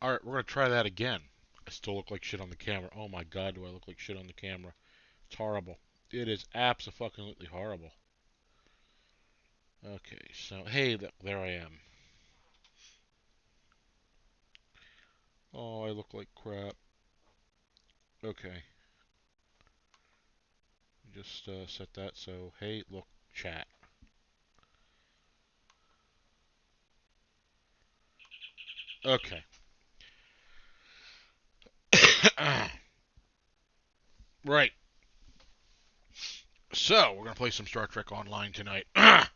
Alright, we're gonna try that again. I still look like shit on the camera. Oh my god, do I look like shit on the camera? It's horrible. It is absolutely horrible. Okay, so hey, there I am. Oh, I look like crap. Okay, just set that so hey, look, chat. Okay. Right. So we're gonna play some Star Trek Online tonight. I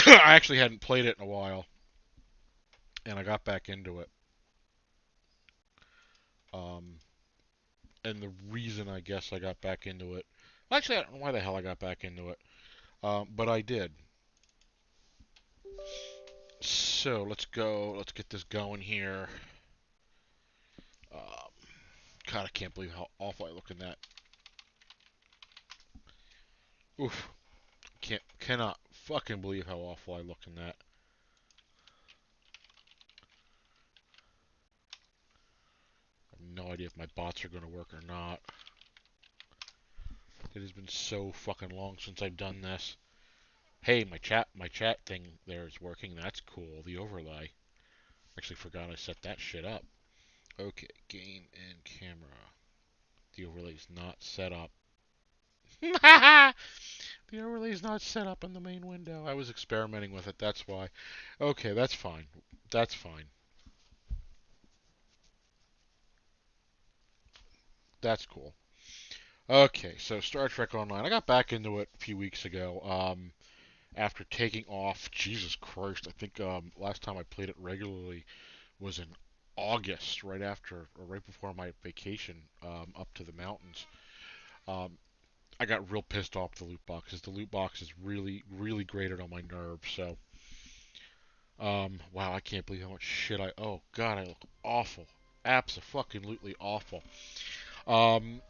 actually hadn't played it in a while, and I got back into it. Um, and the reason I guess I got back into it, well, actually, I don't know why the hell I got back into it, but I did. So let's go. Let's get this going here. Um, God, I can't believe how awful I look in that. Oof. Cannot fucking believe how awful I look in that. I have no idea if my bots are gonna work or not. It has been so fucking long since I've done this. Hey, my chat thing there is working. That's cool. The overlay. Actually forgot I set that shit up. Okay, game and camera. The overlay's not set up. The overlay's not set up in the main window. I was experimenting with it. That's why. Okay, that's fine. That's fine. That's cool. Okay, so Star Trek Online. I got back into it a few weeks ago. After taking off, Jesus Christ, I think last time I played it regularly was in August, right after or right before my vacation up to the mountains. Um, I got real pissed off with the loot boxes. The loot boxes really grated on my nerves. So, wow, I can't believe how much shit I. Oh God, I look awful. Absolutely awful. Um,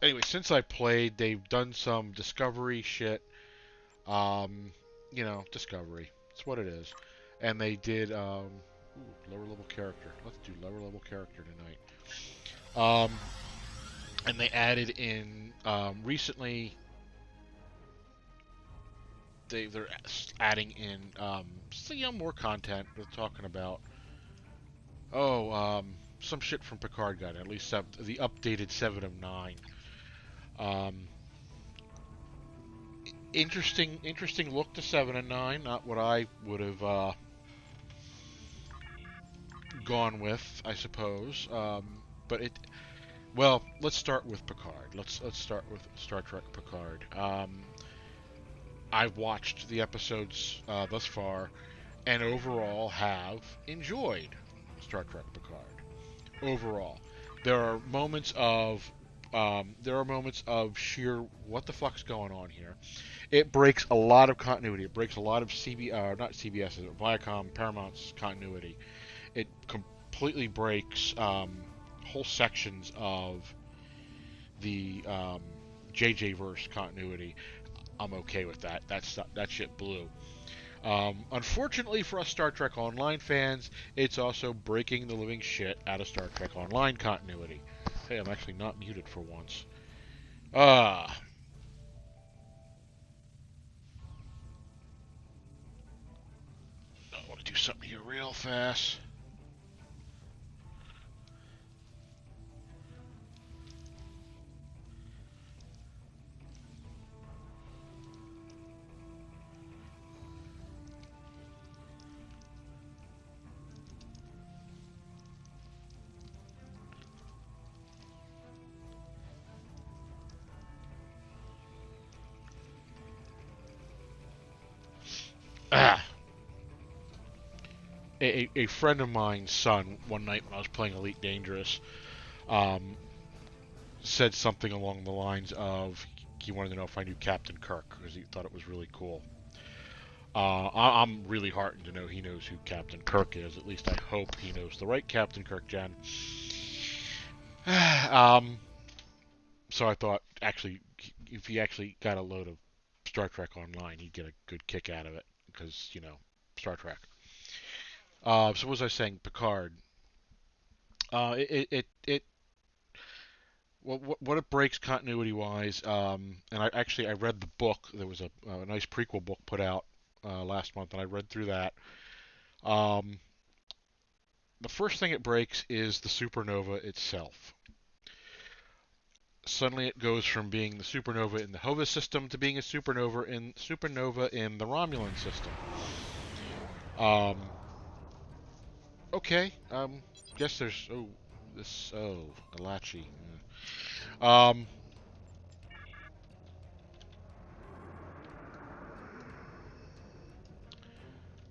anyway, since I played, they've done some discovery shit. Um, discovery. It's what it is. And they did lower level character. Let's do lower level character tonight. And they added in recently. They're adding in more content. They're talking about some shit from Picard got at least the updated 7 of 9. Um, interesting look to 7 and 9. Not what I would have gone with, I suppose. But it. Well, let's start with Picard. Let's start with Star Trek Picard. I've watched the episodes thus far, and overall have enjoyed Star Trek Picard. Overall, there are moments of sheer what the fuck's going on here. It breaks a lot of continuity. It breaks a lot of not CBS's, Viacom, Paramount's continuity. It completely breaks whole sections of the JJ verse continuity. I'm okay with that. That shit blew. Unfortunately for us Star Trek Online fans, it's also breaking the living shit out of Star Trek Online continuity. Hey, I'm actually not muted for once. Ah, I want to do something here real fast. Ah, a friend of mine's son one night when I was playing Elite Dangerous um, said something along the lines of he wanted to know if I knew Captain Kirk because he thought it was really cool. I'm really heartened to know he knows who Captain Kirk is. At least I hope he knows the right Captain Kirk, Jen. um, so I thought, actually, if he actually got a load of Star Trek Online, he'd get a good kick out of it because Star Trek. So what was I saying? Picard. It what it breaks continuity wise, and I read the book. There was a nice prequel book put out last month, and I read through that. Um, the first thing it breaks is the supernova itself. Suddenly, it goes from being the supernova in the Hova system to being a supernova in the Romulan system. Um, okay. Guess there's Alachi. Um,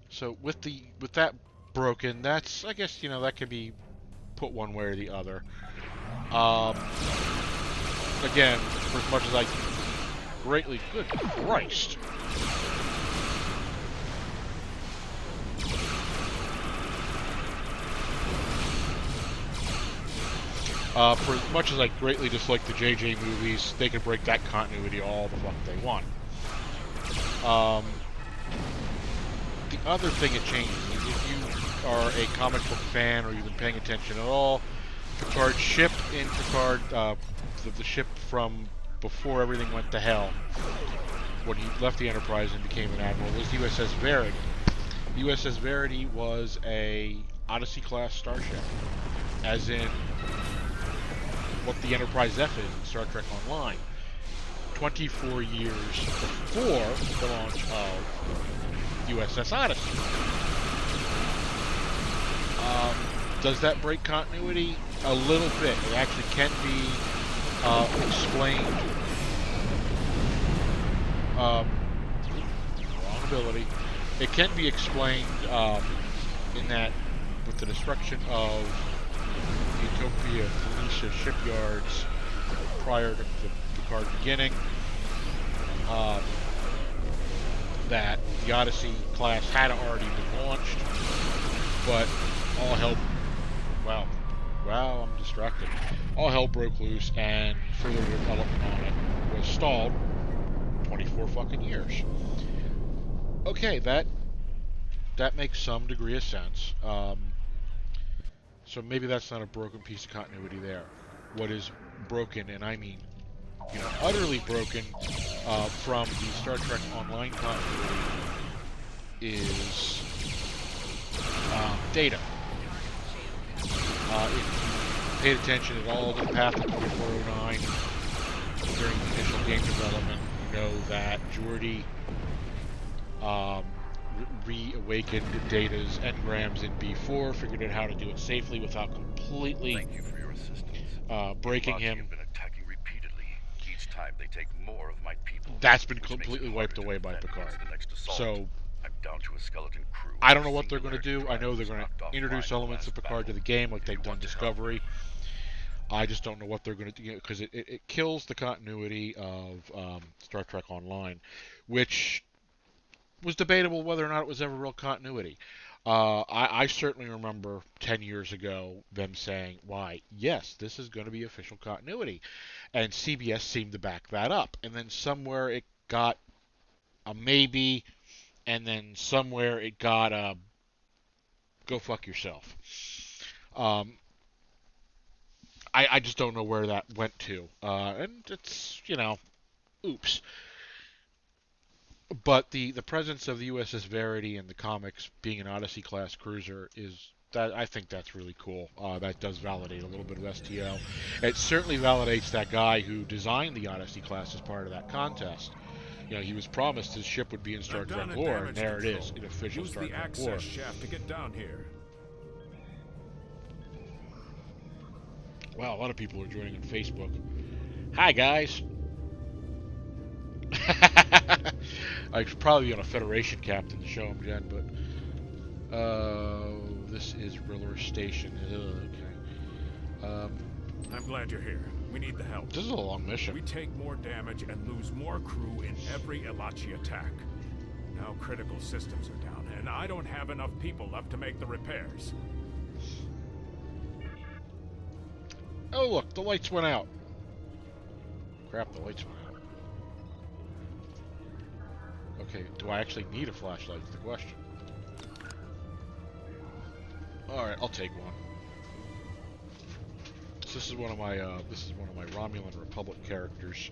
so with that broken, that's I guess that can be put one way or the other. Um, again, for as much as I greatly, good Christ. For as much as I greatly dislike the JJ movies, they can break that continuity all the fuck they want. The other thing it changes is if you are a comic book fan or you've been paying attention at all, Picard's ship in Picard, the ship from before everything went to hell, when he left the Enterprise and became an admiral, was USS Verity. The USS Verity was a Odyssey-class starship, as in what the Enterprise F is in Star Trek Online. 24 years before the launch of USS Odyssey. Does that break continuity? A little bit. It actually can be explained. Wrong ability. It can be explained in that with the destruction of the Utopia Felicia shipyards prior to the Picard beginning, that the Odyssey class had already been launched, but all hell, wow, I'm distracted. All hell broke loose, and further development on it was stalled 24 fucking years. Okay, that makes some degree of sense. So maybe that's not a broken piece of continuity there. What is broken, and I mean, utterly broken from the Star Trek Online continuity is data. If you paid attention at all to the path of 2409 during the initial game development, you know that Geordi reawakened Data's engrams in B4, figured out how to do it safely without completely Thank you for your assistance. breaking him. Have been attacking repeatedly. Each time they take more of my people. That's been completely wiped away by Picard. So I'm down to a skeleton crew. I don't know what they're going to do. I know they're going to introduce elements of Picard to the game like they've done Discovery. I just don't know what they're going to do, because it kills the continuity of Star Trek Online, which was debatable whether or not it was ever real continuity. I certainly remember 10 years ago them saying, why, yes, this is going to be official continuity. And CBS seemed to back that up. And then somewhere it got a maybe, and then somewhere it got a go fuck yourself. I just don't know where that went to. And it's, oops. But the presence of the USS Verity in the comics being an Odyssey-class cruiser I think that's really cool. That does validate a little bit of STO. It certainly validates that guy who designed the Odyssey class as part of that contest. He was promised his ship would be in Star Trek lore, and there it is, in official Star Trek lore. Use the access shaft to get down here. Wow, a lot of people are joining on Facebook. Hi, guys. I should probably be on a Federation captain to show them, Jen, but this is Riller Station. Okay. I'm glad you're here. We need the help. This is a long mission. We take more damage and lose more crew in every Elachi attack. Now critical systems are down, and I don't have enough people left to make the repairs. Oh, look, the lights went out. Crap, the lights went out. Okay, do I actually need a flashlight is the question. Alright, I'll take one. So this is one of my Romulan Republic characters,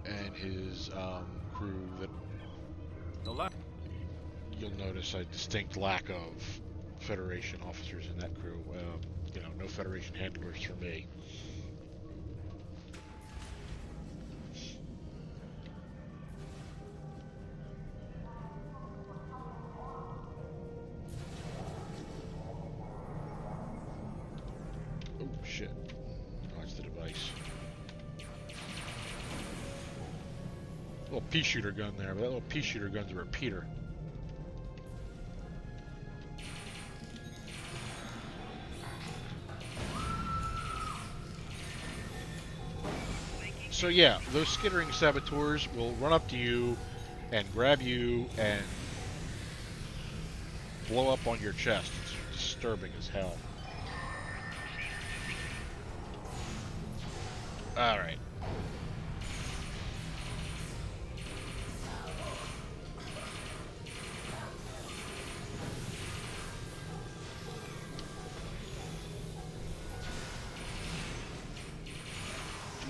and his crew. That The left. you'll notice a distinct lack of Federation officers in that crew. No Federation handlers for me. Oh shit! That's the device. Little pea shooter gun there, but that little pea shooter gun's a repeater. So yeah, those skittering saboteurs will run up to you and grab you and blow up on your chest. It's disturbing as hell. Alright.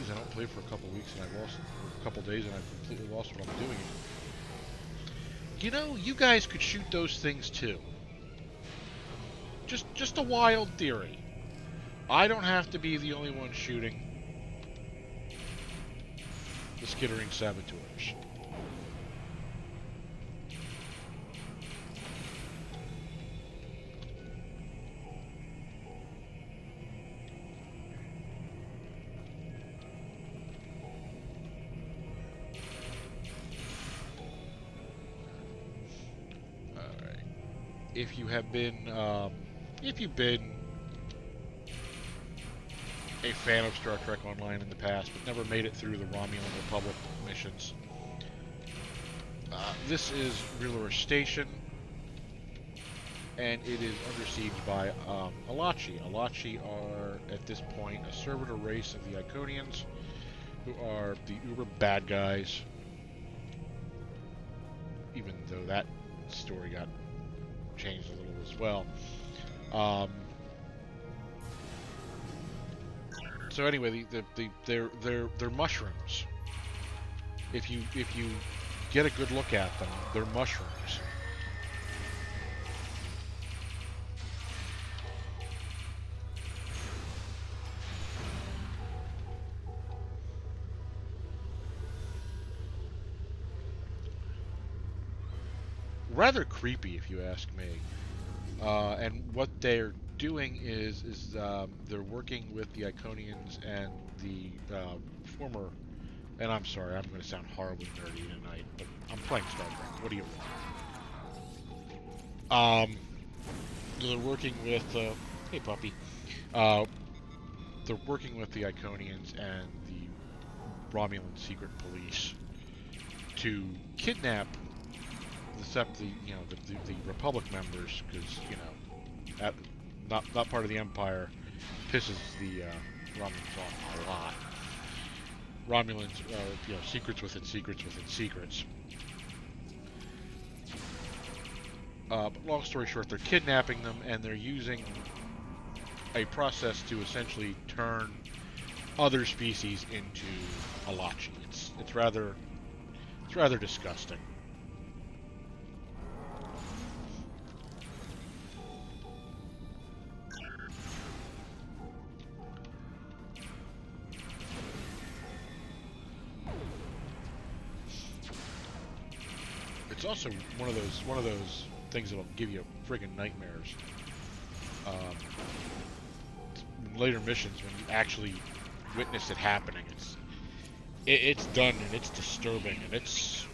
I don't play for a couple weeks and I've lost, or a couple days and I've completely lost what I'm doing. You know, you guys could shoot those things too. Just a wild theory. I don't have to be the only one shooting the skittering saboteurs. If you have been, if you've been a fan of Star Trek Online in the past, but never made it through the Romulan Republic missions, this is R'hllor Station, and it is under siege by Alachi. Alachi are, at this point, a servitor race of the Iconians, who are the uber bad guys, even though that story got changed a little as well. So anyway, they're mushrooms. If you get a good look at them, they're mushrooms. Rather creepy, if you ask me. And what they're doing is they're working with the Iconians and the former. And I'm sorry, I'm going to sound horribly nerdy tonight, but I'm playing Star Trek. What do you want? They're working with. Hey, puppy. They're working with the Iconians and the Romulan secret police to kidnap the Republic members, because not part of the Empire pisses the Romulans off a lot. Romulans are secrets within secrets within secrets. But long story short, they're kidnapping them and they're using a process to essentially turn other species into Alachi. It's rather disgusting. It's also one of those things that'll give you friggin' nightmares. Later missions, when you actually witness it happening, it's done and it's disturbing and it's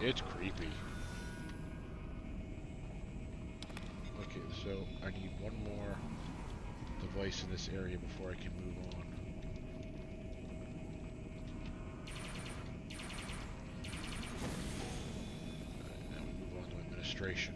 creepy. Okay, so I need one more device in this area before I can move on. Administration.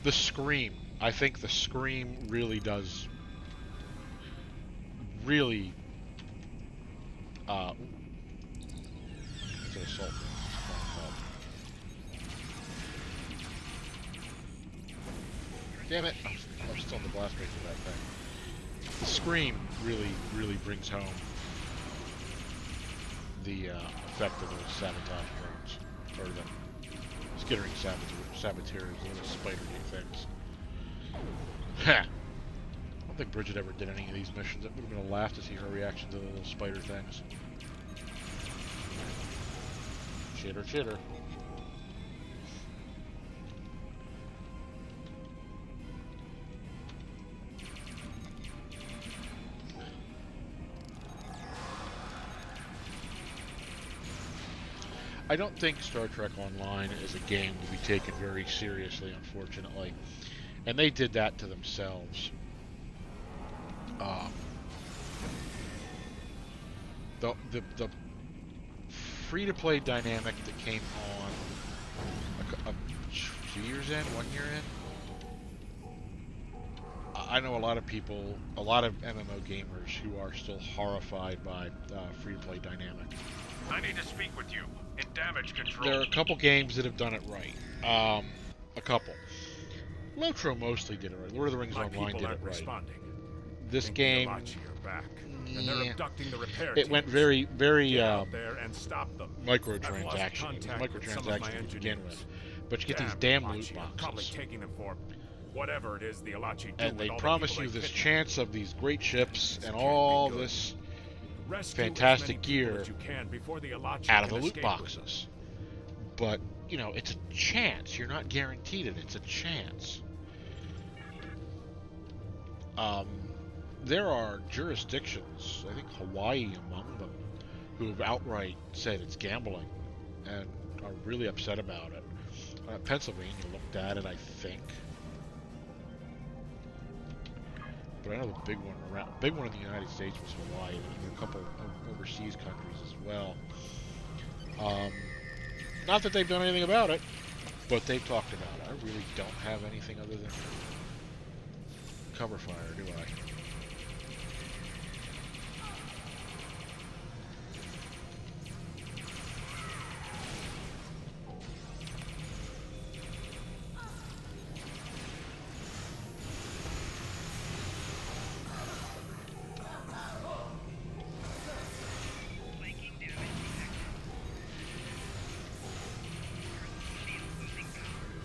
The scream. I think the scream really does. Really. It's an assault. Damn it! I'm still in the blast rate for that thing. The scream really brings home the effect of those sabotage drones, or the skittering saboteurs, little spider-y things. Ha! I don't think Bridget ever did any of these missions. It would have been a laugh to see her reaction to the little spider things. Chitter, chitter. I don't think Star Trek Online is a game to be taken very seriously, unfortunately. And they did that to themselves. The free-to-play dynamic that came on 2 years in, 1 year in. I know a lot of people, a lot of MMO gamers who are still horrified by free-to-play dynamic. I need to speak with you in damage control. There are a couple games that have done it right. A couple. Lotro mostly did it right. Lord of the Rings Online did it right. Responding. This game, Back, and they're abducting the repair it went very Get out there and stop them. microtransaction. It was microtransaction to begin with. But you get these damn loot Probably boxes. taking them for whatever it is the Alachi do And with they all the promise people you they this kidnap. chance of these great ships This and can't be all good. this Rescue fantastic as many people gear as you can before the Alachi out of can the loot escape boxes. But, you know, it's a chance. You're not guaranteed it. It's a chance. There are jurisdictions, I think Hawaii among them, who have outright said it's gambling and are really upset about it. Pennsylvania looked at it, I think. But I know the big one in the United States was Hawaii. There's a couple of overseas countries as well. Not that they've done anything about it, but they've talked about it. I really don't have anything other than cover fire, do I?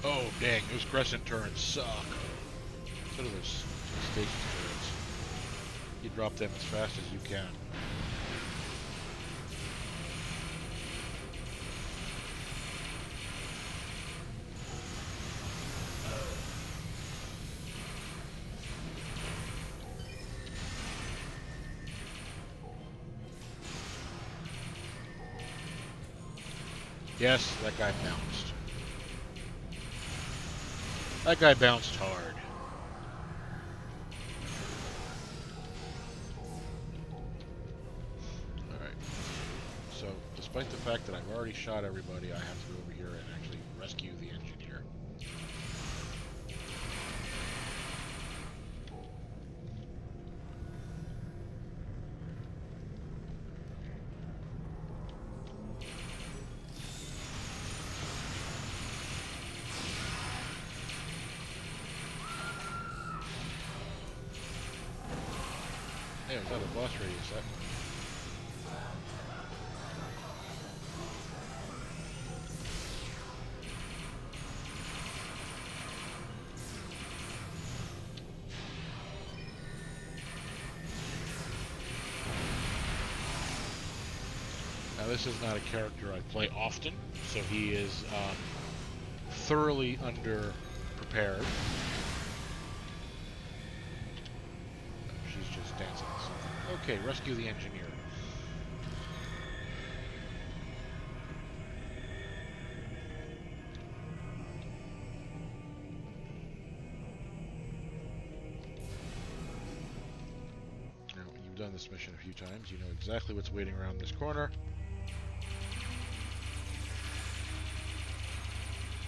Oh, dang, those crescent turrets suck. Instead of those station turrets, you drop them as fast as you can. Yes, that guy bounced. That guy bounced hard. Alright. So, despite the fact that I've already shot everybody, I have to go over here and actually rescue the engineer. Hey, it was out of blast radius. Now this is not a character I play often, so he is thoroughly under-prepared. She's just dancing. Okay, rescue the engineer. Now, you've done this mission a few times. You know exactly what's waiting around this corner.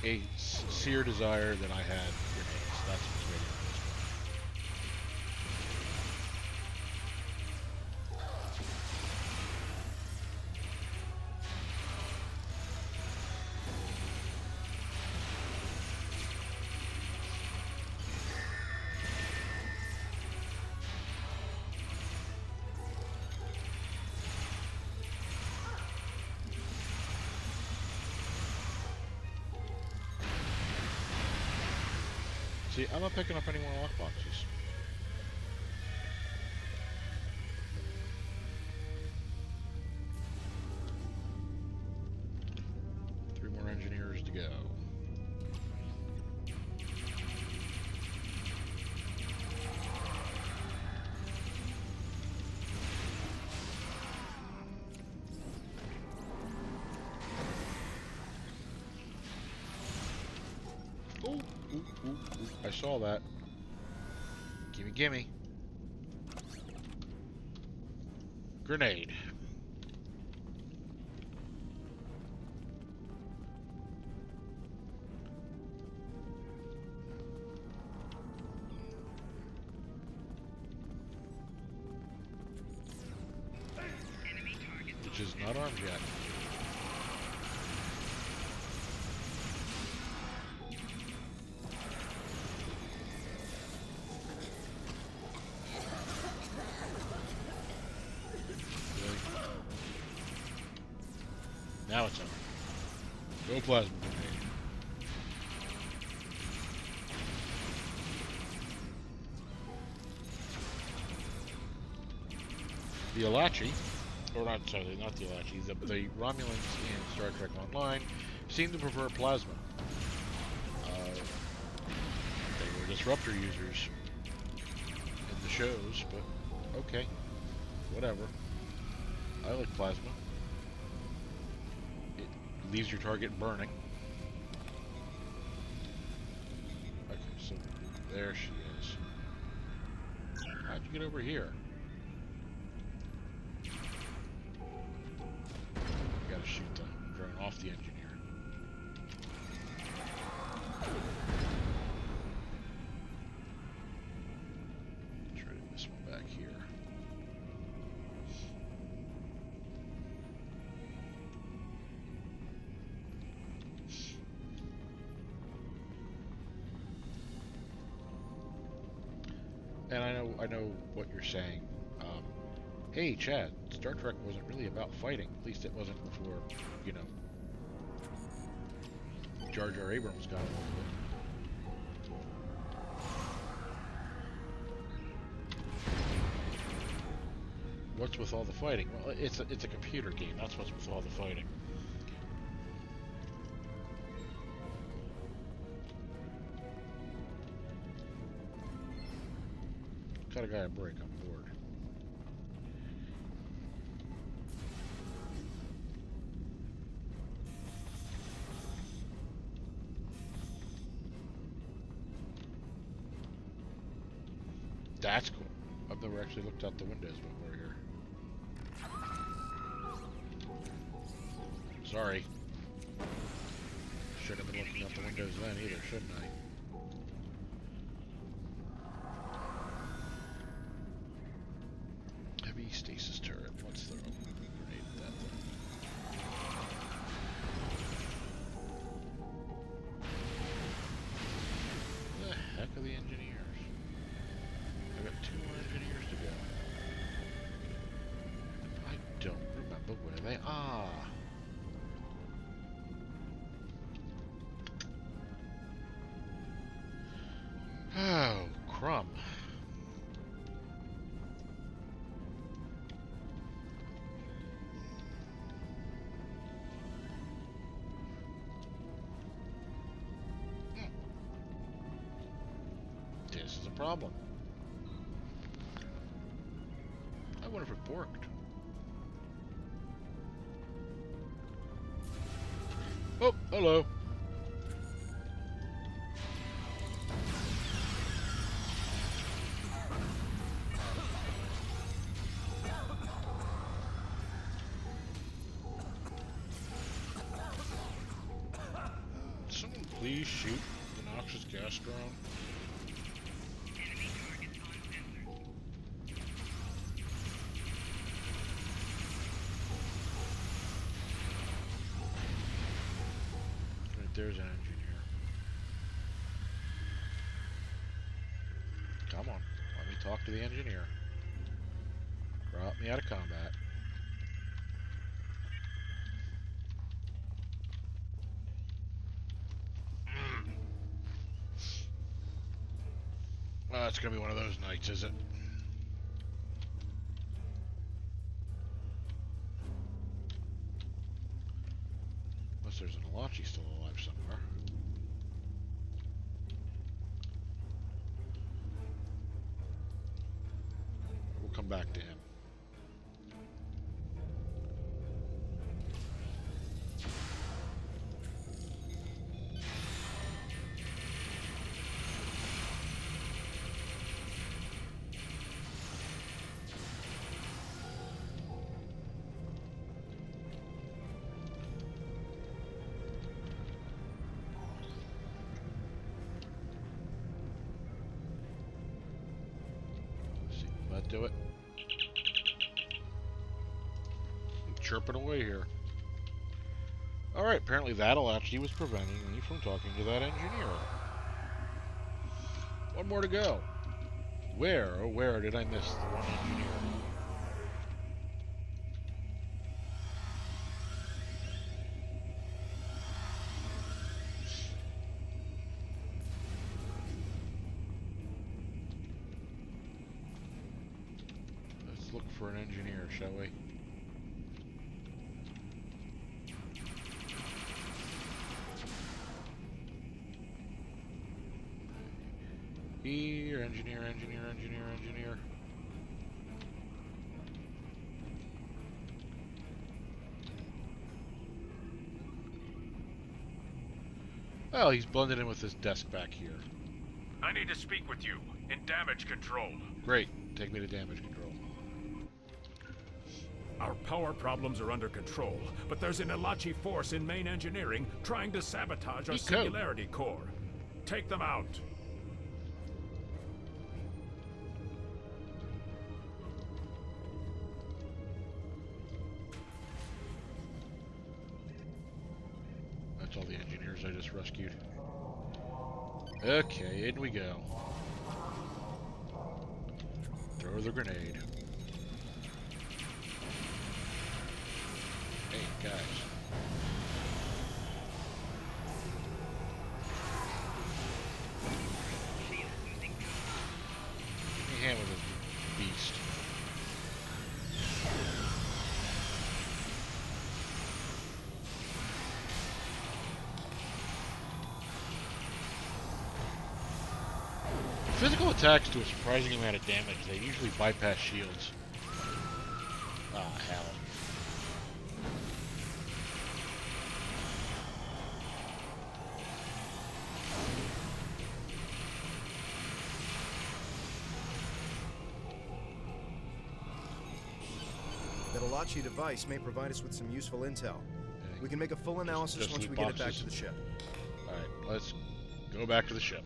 A sincere desire that I had grenades. That's what's waiting on this one. See, I'm not picking up any more lockboxes. Three more engineers to go. Ooh, ooh, ooh, ooh. I saw that. Gimme, gimme. Grenade. Which is not armed yet. Now it's on. Go plasma grenade. The Alachi, or not, sorry, not the Alachi, the Romulans in Star Trek Online seem to prefer plasma. They were disruptor users in the shows, but okay, whatever. I like plasma. Leaves your target burning. Okay, so there she is. How'd you get over here? Gotta shoot the drone off the engineer. Try to do this one back here. And I know what you're saying. Hey, Chad, Star Trek wasn't really about fighting. At least it wasn't before, you know, Jar Jar Abrams got involved. What's with all the fighting? Well, it's a computer game. That's what's with all the fighting. Got a guy a break on board. That's cool. I've never actually looked out the windows before here. Sorry. Shouldn't have been looking out the windows then either, shouldn't I? Heavy stasis turret. Let's throw a grenade at that thing. Where the heck are the engineers? I got 2 more engineers to go. I don't remember where they are. Oh, crumb. This is a problem. I wonder if it worked. Oh, hello. Someone please shoot the noxious gas drone. there's an engineer. Come on, let me talk to the engineer. Drop me out of combat. Well, it's gonna be one of those nights, is it? Unless there's an Alachi still alive somewhere. We'll come back to him. Do it. I'm chirping away here. Alright, apparently that Alachi was preventing me from talking to that engineer. One more to go. Where, oh where did I miss the one engineer? Look for an engineer, shall we? Here, engineer. Well, he's blended in with this desk back here. I need to speak with you in damage control. Great. Take me to damage control. Our power problems are under control, but there's an Alachi force in main engineering trying to sabotage our Singularity core. Take them out. That's all the engineers I just rescued. Okay, in we go. Throw the grenade. Hey, guys. Give me a hand with this beast. Physical attacks do a surprising amount of damage. They usually bypass shields. Ah, hell. That Alachi device may provide us with some useful intel. We can make a full analysis once we get it back to the ship. Alright, let's go back to the ship.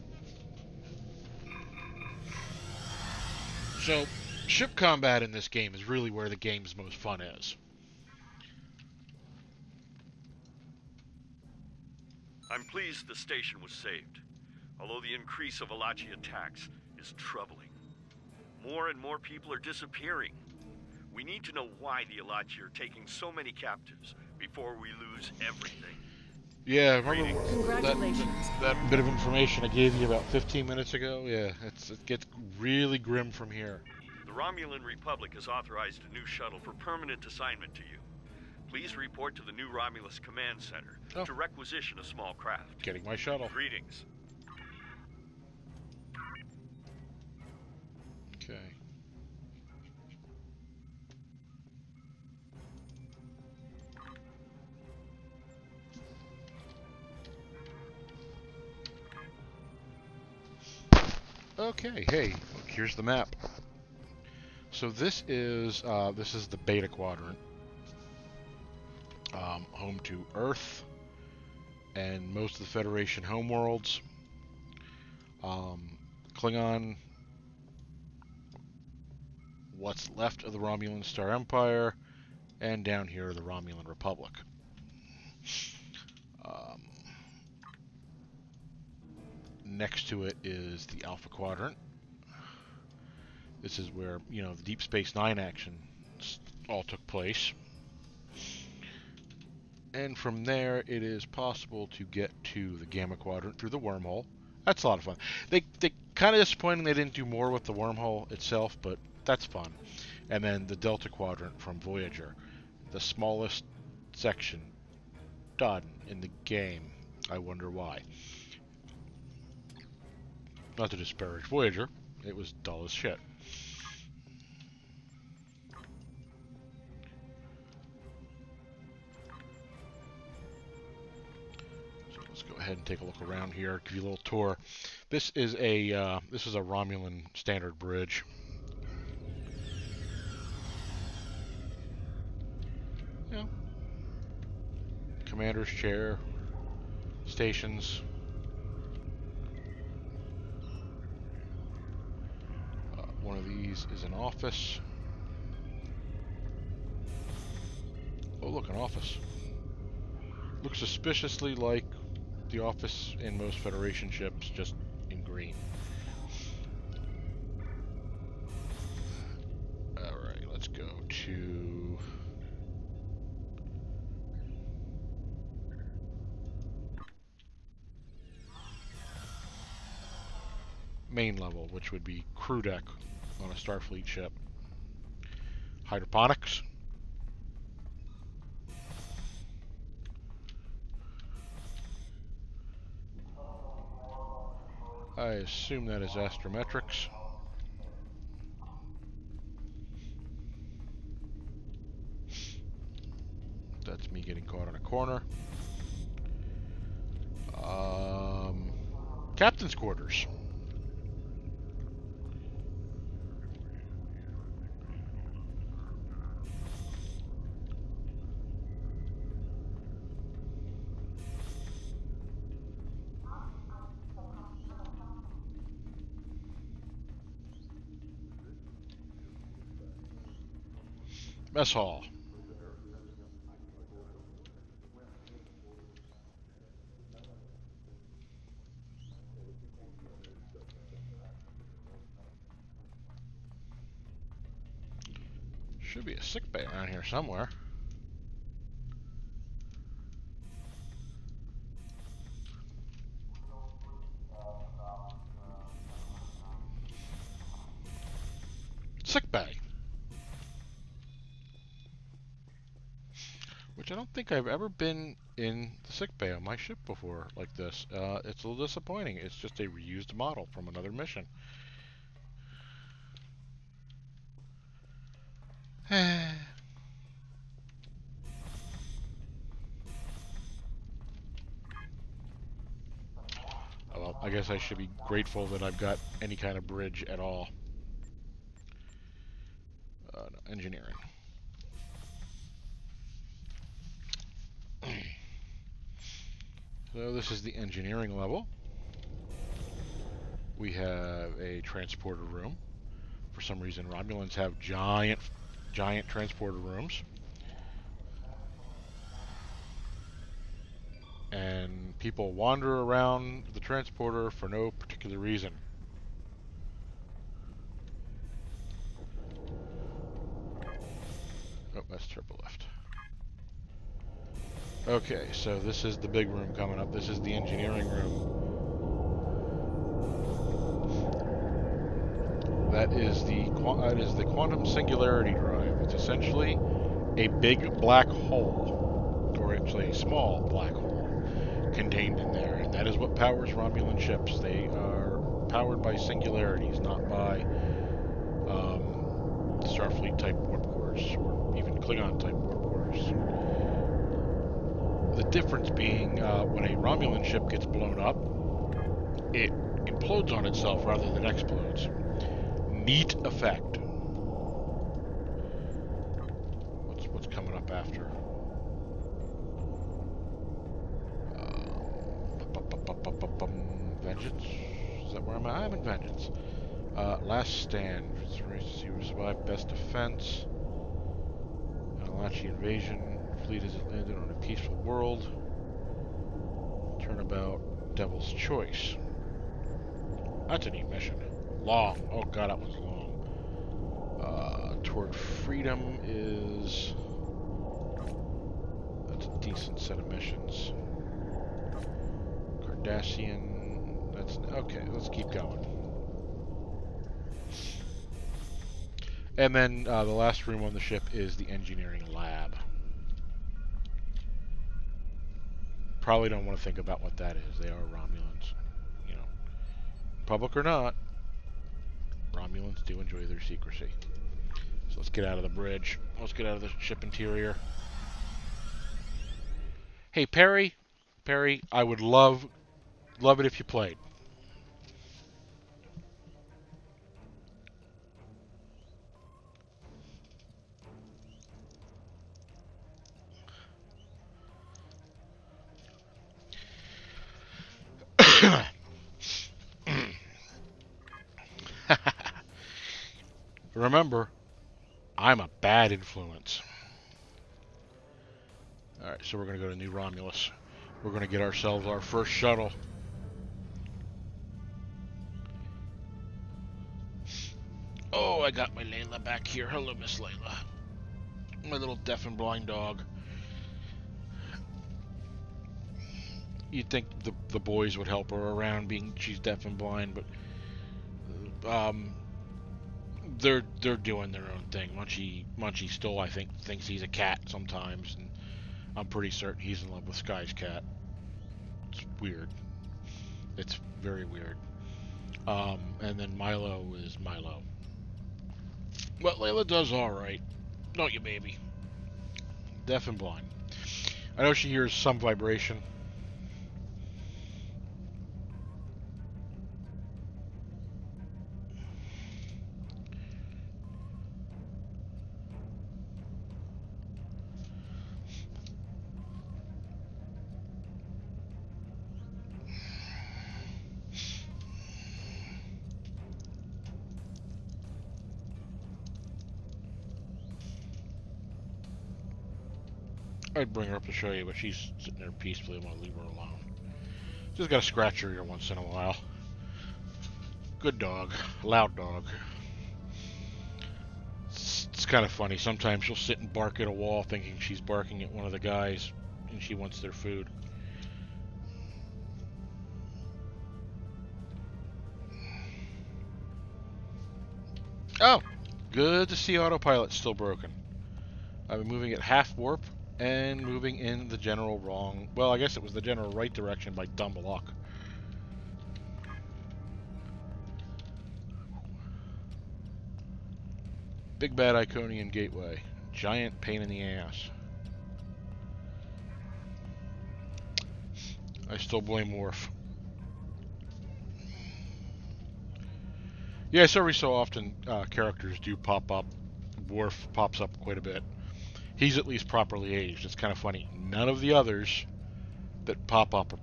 So, ship combat in this game is really where the game's most fun is. I'm pleased the station was saved, although the increase of Alachi attacks is troubling. More and more people are disappearing. We need to know why the Alachi are taking so many captives before we lose everything. Yeah, remember Congratulations. that bit of information I gave you about 15 minutes ago? Yeah, it gets really grim from here. The Romulan Republic has authorized a new shuttle for permanent assignment to you. Please report to the New Romulus Command Center to requisition a small craft. Getting my shuttle. Greetings. Okay. Okay, hey, look, here's the map. So this is the Beta Quadrant, home to Earth and most of the Federation homeworlds. Klingon, what's left of the Romulan Star Empire, and down here the Romulan Republic. next to it is the Alpha Quadrant. This is where, you know, the Deep Space Nine action all took place. And from there, it is possible to get to the Gamma Quadrant through the wormhole. That's a lot of fun. They kind of disappointing they didn't do more with the wormhole itself, but that's fun. And then the Delta Quadrant from Voyager, the smallest section done in the game. I wonder why. Not to disparage Voyager, it was dull as shit. So let's go ahead and take a look around here, give you a little tour. This is a Romulan standard bridge. Yeah. Commander's chair, stations. One of these is an office. Oh, look, an office. Looks suspiciously like the office in most Federation ships, just in green. Alright, let's go to... main level, which would be crew deck on a Starfleet ship. Hydroponics. I assume that is astrometrics. That's me getting caught in a corner. Captain's quarters. Mess hall. Should be a sick bay around here somewhere. Sick bay. Which I don't think I've ever been in the sick bay on my ship before like this. It's a little disappointing. It's just a reused model from another mission. Well, I guess I should be grateful that I've got any kind of bridge at all. No, engineering. So this is the engineering level. We have a transporter room. For some reason, Romulans have giant transporter rooms. And people wander around the transporter for no particular reason. Oh, that's triple left. Okay, so this is the big room coming up. This is the engineering room. That is the quantum singularity drive. It's essentially a big black hole, or actually a small black hole, contained in there, and that is what powers Romulan ships. They are powered by singularities, not by Starfleet type warp cores, or even Klingon type warp cores. The difference being, when a Romulan ship gets blown up, it implodes on itself rather than explodes. Neat effect. What's coming up after? Vengeance? Is that where I'm at? I'm in Vengeance. Last Stand. You survive best defense. Alachi invasion. Fleet has landed on a peaceful world. Turnabout. Devil's Choice. That's a neat mission. Long. Oh god, that one's long. Toward Freedom is... That's a decent set of missions. Cardassian... That's... Okay, let's keep going. And then the last room on the ship is the engineering lab. Probably don't want to think about what that is. They are Romulans. You know, public or not, Romulans do enjoy their secrecy. So let's get out of the bridge. Let's get out of the ship interior. Hey, Perry. Perry, I would love it if you played. Remember, I'm a bad influence. Alright, so we're going to go to New Romulus. We're going to get ourselves our first shuttle. Oh, I got my Layla back here. Hello, Miss Layla. My little deaf and blind dog. You'd think the boys would help her around, being she's deaf and blind, but they're doing their own thing. Munchie still, I think, thinks he's a cat sometimes, and I'm pretty certain he's in love with Sky's cat. It's weird. It's very weird. And then Milo is Milo. But Layla does alright. Don't you, baby? Deaf and blind. I know she hears some vibration. I'd bring her up to show you, but she's sitting there peacefully. I'm gonna leave her alone. Just gotta scratch her here once in a while. Good dog. Loud dog. It's kind of funny. Sometimes she'll sit and bark at a wall thinking she's barking at one of the guys and she wants their food. Oh! Good to see autopilot's still broken. I've been moving at half warp and moving in the general wrong... Well, I guess it was the general right direction by dumb luck. Big bad Iconian Gateway. Giant pain in the ass. I still blame Worf. Yeah, every so often characters do pop up. Worf pops up quite a bit. He's at least properly aged. It's kind of funny. None of the others that pop up are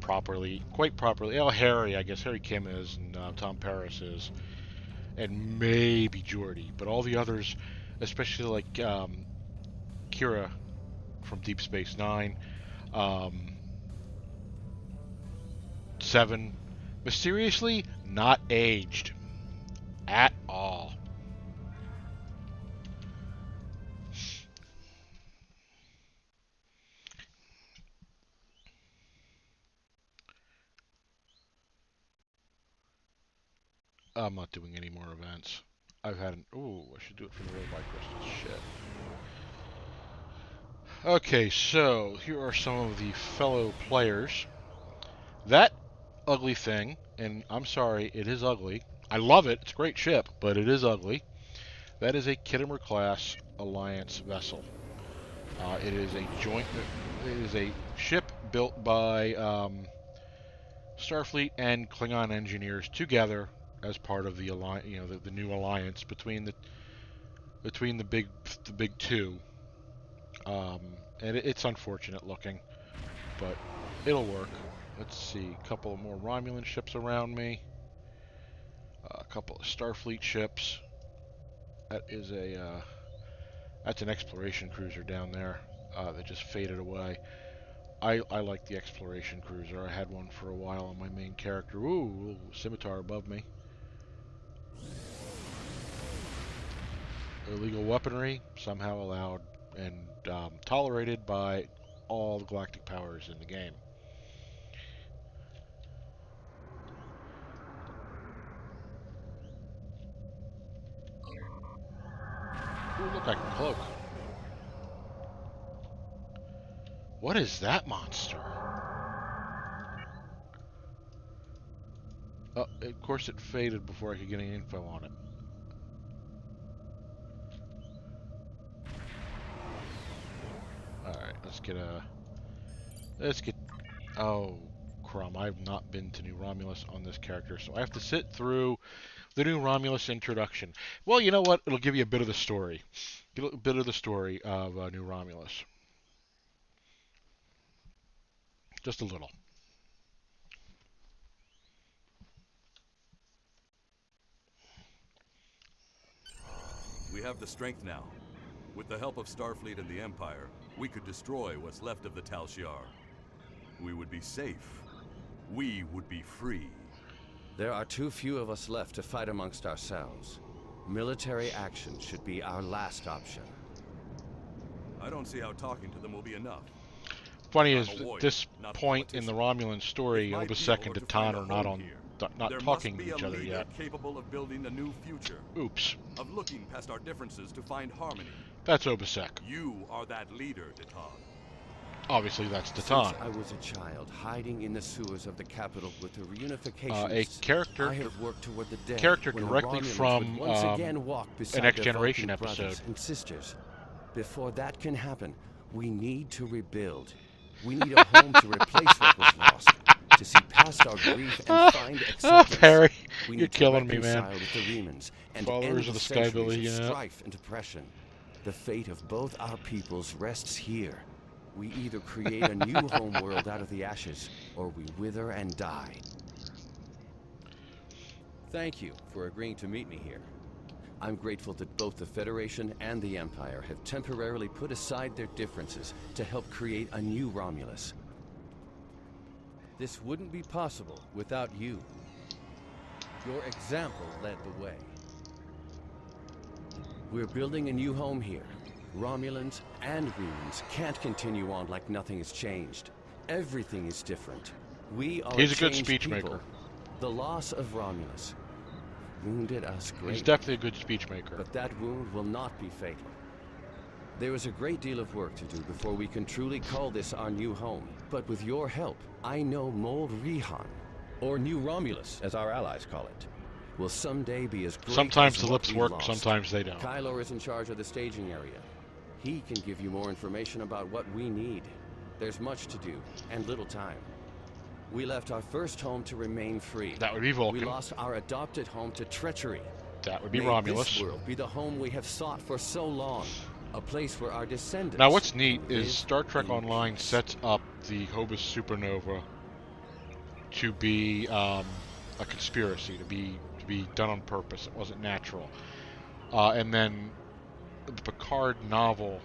quite properly. Well, Harry, I guess Harry Kim is, and Tom Paris is, and maybe Geordi. But all the others, especially like Kira from Deep Space Nine, Seven, mysteriously not aged at all. I'm not doing any more events. I've had an... Ooh, I should do it for the robot crystals. Shit. Okay, so here are some of the fellow players. That ugly thing, and I'm sorry, it is ugly. I love it. It's a great ship, but it is ugly. That is a Khitomer class Alliance vessel. It is a joint... It is a ship built by Starfleet and Klingon engineers together as part of the alliance, the new alliance between the big two. And it's unfortunate looking, but it'll work. Let's see, a couple of more Romulan ships around me, a couple of Starfleet ships. That is that's an exploration cruiser down there that just faded away. I like the exploration cruiser. I had one for a while on my main character. Ooh, scimitar above me. illegal weaponry somehow allowed and tolerated by all the galactic powers in the game. Ooh, look, I can cloak. What is that monster? Oh, of course it faded before I could get any info on it. Alright, let's get... Oh, crumb. I've not been to New Romulus on this character, so I have to sit through the New Romulus introduction. Well, you know what? It'll give you a bit of the story. A bit of the story of New Romulus. Just a little. We have the strength now. With the help of Starfleet and the Empire, we could destroy what's left of the Tal Shiar. We would be safe. We would be free. There are too few of us left to fight amongst ourselves. Military action should be our last option. I don't see how talking to them will be enough. Funny I'm is, a warrior, at this not a point in the Romulan story, If my Obasek people and are to find Datan a are not home on, here, not there talking must to be each a other leader yet. capable of building a new future, Oops, of looking past our differences to find harmony. that's Obasek. You are that leader, Datan. Obviously, that's Since Datan. I was a child, hiding in the sewers of the capital with the reunification, A character, I have worked toward the day character when the directly Romulans from would once again walk beside Next their Generation Vulcan brothers episode. and sisters. Before that can happen, we need to rebuild. We need a home to replace what was lost, to see past our grief and find acceptance. Perry, We you're need to killing me, man. reconcile with the Remans and Followers end of the the centuries Skybilly, of you know? strife and oppression. The fate of both our peoples rests here. We either create a new homeworld out of the ashes, or we wither and die. Thank you for agreeing to meet me here. I'm grateful that both the Federation and the Empire have temporarily put aside their differences to help create a new Romulus. This wouldn't be possible without you. Your example led the way. We're building a new home here. Romulans and Remans can't continue on like nothing has changed. Everything is different. We are He's a good changed speech people. maker. The loss of Romulus wounded us greatly. He's definitely a good speech maker. But that wound will not be fatal. There is a great deal of work to do before we can truly call this our new home. But with your help, I know Mold Rihan, or New Romulus, as our allies call it, will someday be as great Sometimes as the what lips we work, lost. sometimes they don't. Kylo is in charge of the staging area. He can give you more information about what we need. There's much to do, and little time. We left our first home to remain free. That would be Vulcan. We lost our adopted home to treachery. That would be May Romulus. this world be the home we have sought for so long. A place where our descendants... Now, what's neat can live is Star Trek in Online peace. sets up the Hobus supernova to be a conspiracy, to be done on purpose. It wasn't natural. And then the Picard novel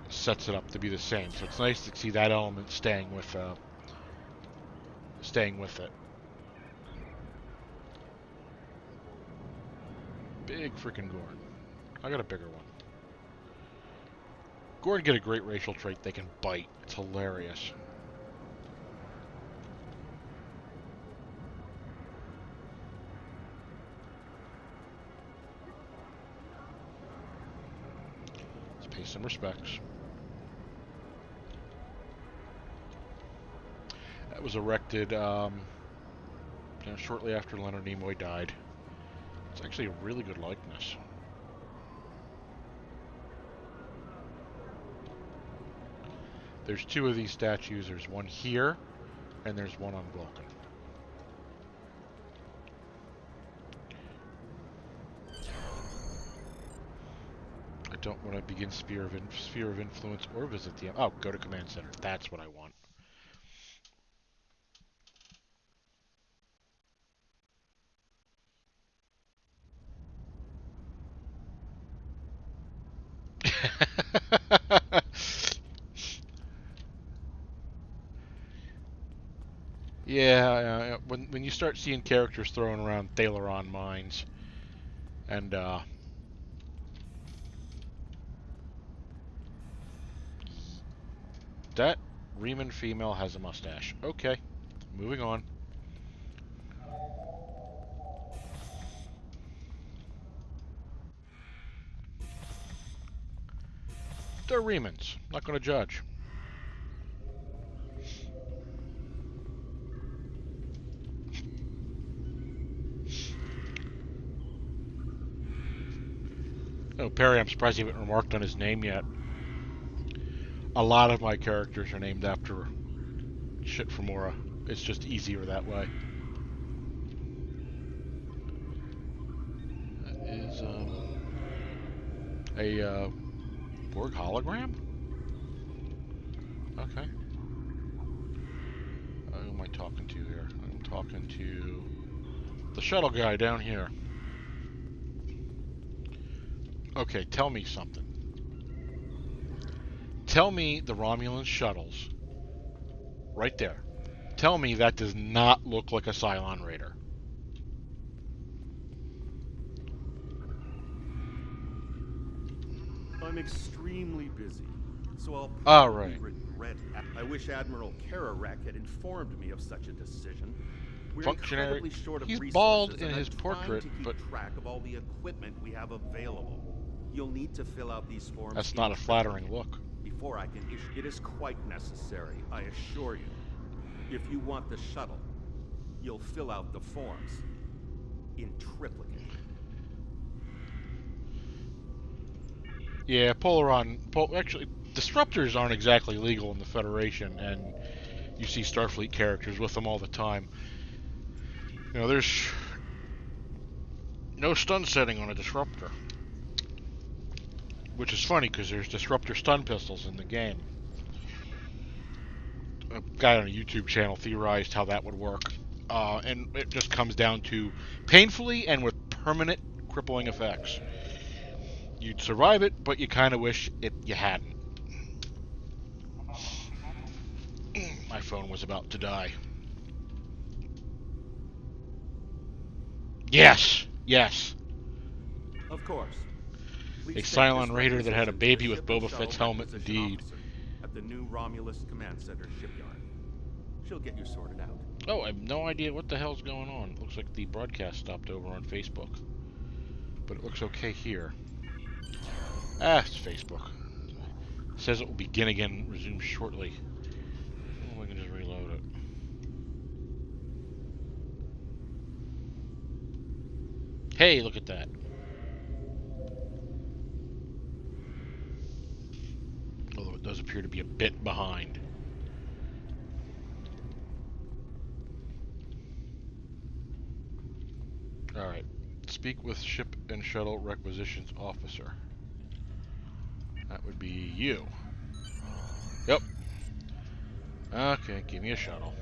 sets it up to be the same. So it's nice to see that element staying with it. Big freaking Gorn. I got a bigger one. Gorn get a great racial trait. They can bite. It's hilarious. Let's pay some respects. That was erected shortly after Leonard Nimoy died. It's actually a really good likeness. There's two of these statues. There's one here, and there's one on Vulcan. I don't want to begin sphere of influence or visit the... Oh, go to command center. That's what I want. Yeah, when you start seeing characters throwing around Thalaron mines, and That Riemann female has a mustache. Okay, moving on. They're Riemanns. Not going to judge. Oh, Perry, I'm surprised you haven't remarked on his name yet. A lot of my characters are named after shit from Mora. It's just easier that way. That is, a, Borg hologram? Okay. Who am I talking to here? I'm talking to the shuttle guy down here. Okay, tell me something. Tell me the Romulan shuttles, right there. Tell me that does not look like a Cylon Raider. I'm extremely busy, so I'll All probably right. regret. I wish Admiral Kararek had informed me of such a decision. We're Functionary. incredibly short of He's resources, bald in and his I'm portrait, trying to keep but track of all the equipment we have available. You'll need to fill out these forms. that's not a flattering look. Before I can issue, it is quite necessary, I assure you. If you want the shuttle, you'll fill out the forms in triplicate. Yeah, actually, disruptors aren't exactly legal in the Federation, and you see Starfleet characters with them all the time. You know, there's no stun setting on a disruptor. Which is funny, because there's disruptor stun pistols in the game. A guy on a YouTube channel theorized how that would work. And it just comes down to painfully and with permanent crippling effects. You'd survive it, but you kind of wish you hadn't. My phone was about to die. Yes! Yes! Of course. A Please take Cylon this Raider that had a requisition to baby the with ship and Boba shuttle Fett's helmet, acquisition indeed. officer at the new Romulus Command Center shipyard. She'll get you sorted out. Oh, I have no idea what the hell's going on. Looks like the broadcast stopped over on Facebook. But it looks okay here. Ah, it's Facebook. It says it will begin again, resume shortly. Oh, I can just reload it. Hey, look at that. Although it does appear to be a bit behind. Alright. Speak with Ship and Shuttle Requisitions Officer. That would be you. Yep. Okay, give me a shuttle.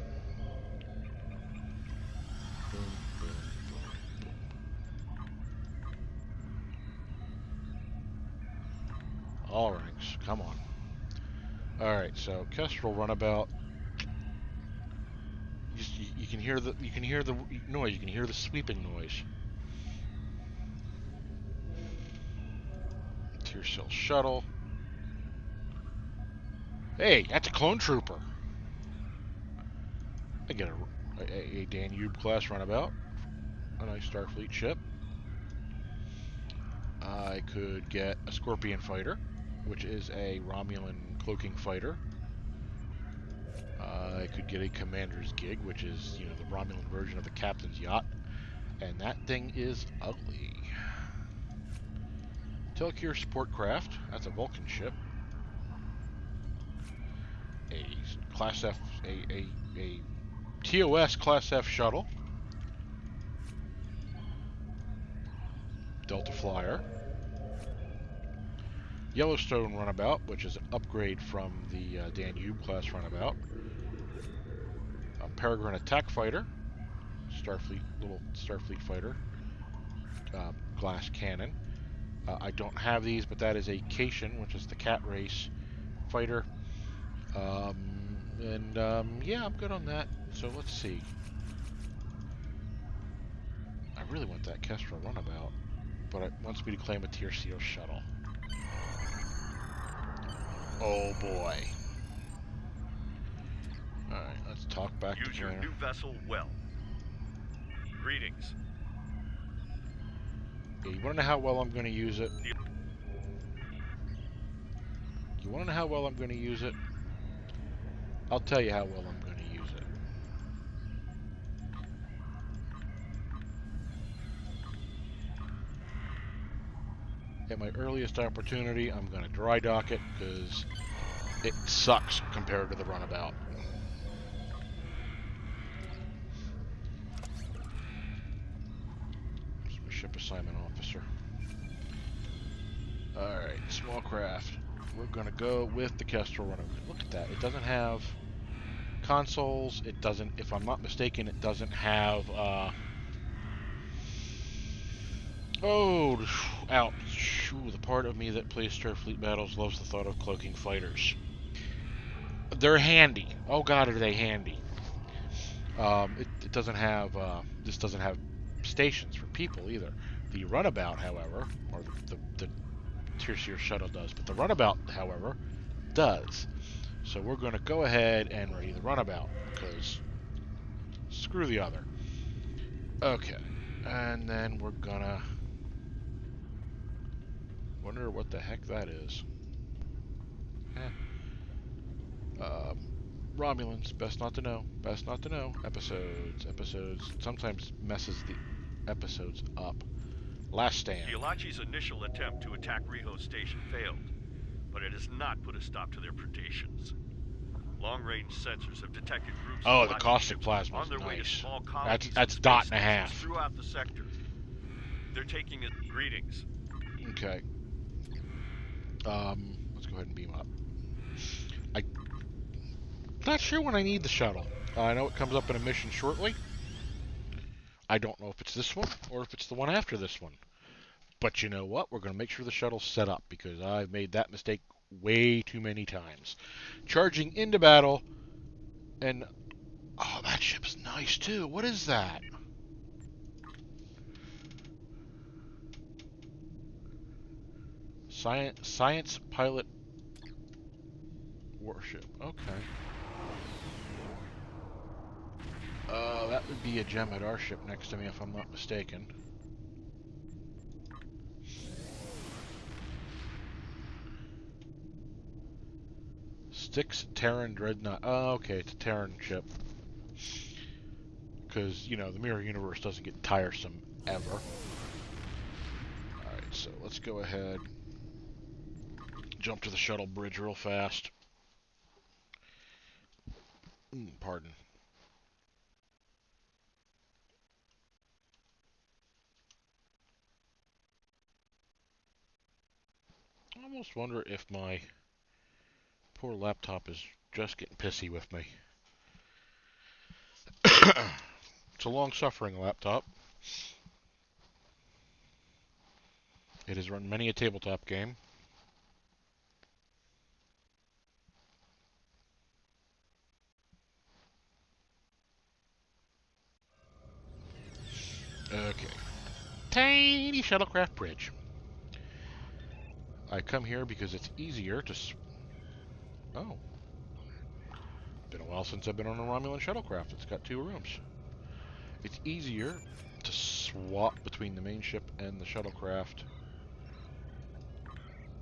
Boom, boom, boom, boom. All ranks, come on. Alright, so Kestrel runabout. You can hear the noise, you can hear the sweeping noise. Teersil shuttle. Hey, that's a clone trooper. I get a Danube class runabout. A nice Starfleet ship. I could get a Scorpion fighter, which is a Romulan cloaking fighter. I could get a Commander's Gig, which is, you know, the Romulan version of the Captain's Yacht. And that thing is ugly. Telkir support craft. That's a Vulcan ship. A Class F, a TOS Class F shuttle. Delta Flyer. Yellowstone runabout, which is an upgrade from the Danube class runabout. A Peregrine attack fighter. Little Starfleet fighter. Glass cannon. I don't have these, but that is a Cation, which is the cat race fighter. Yeah, I'm good on that. So let's see. I really want that Kestrel runabout, but it wants me to claim a Teersil shuttle. Oh boy. Alright, let's talk back to Use your Tanner. new vessel well. Greetings. Yeah, you want to know how well I'm going to use it? You want to know how well I'm going to use it? I'll tell you how well I'm going to use it. At my earliest opportunity, I'm going to dry dock it because it sucks compared to the runabout. It's my ship assignment officer. Alright, small craft. We're gonna go with the Kestrel runner. Look at that. It doesn't have consoles. It doesn't, if I'm not mistaken, it doesn't have, oh, ouch. Ooh, the part of me that plays Starfleet battles loves the thought of cloaking fighters. They're handy. Oh god, are they handy. It doesn't have, this doesn't have stations for people either. The runabout, however, or the Tertiary shuttle does, but the runabout, however, does. So we're going to go ahead and ready the runabout, because screw the other. Okay, and then we're gonna wonder what the heck that is. Romulans, best not to know, best not to know. Episodes, sometimes messes the episodes up. Last stand. The Alachi's initial attempt to attack Riho Station failed, but it has not put a stop to their predations. Long-range sensors have detected groups Oh, of the Alachi caustic ships plasma on is their way to nice. small colonies That's of dot space and a half. stations throughout the sector. They're taking it. Greetings. Okay. Let's go ahead and beam up. I'm not sure when I need the shuttle. I know it comes up in a mission shortly. I don't know if it's this one or if it's the one after this one. But you know what? We're going to make sure the shuttle's set up because I've made that mistake way too many times. Charging into battle, and oh, that ship's nice too. What is that? Science pilot warship. Okay. That would be a Jem'Hadar ship next to me if I'm not mistaken. Styx Terran Dreadnought. Oh, okay, it's a Terran ship. Because, you know, the Mirror Universe doesn't get tiresome ever. Alright, so let's go ahead. Jump to the shuttle bridge real fast. Pardon. I almost wonder if my poor laptop is just getting pissy with me. It's a long-suffering laptop. It has run many a tabletop game. Okay. Tiny shuttlecraft bridge. I come here because it's easier to... Oh. Been a while since I've been on a Romulan shuttlecraft. It's got 2 rooms. It's easier to swap between the main ship and the shuttlecraft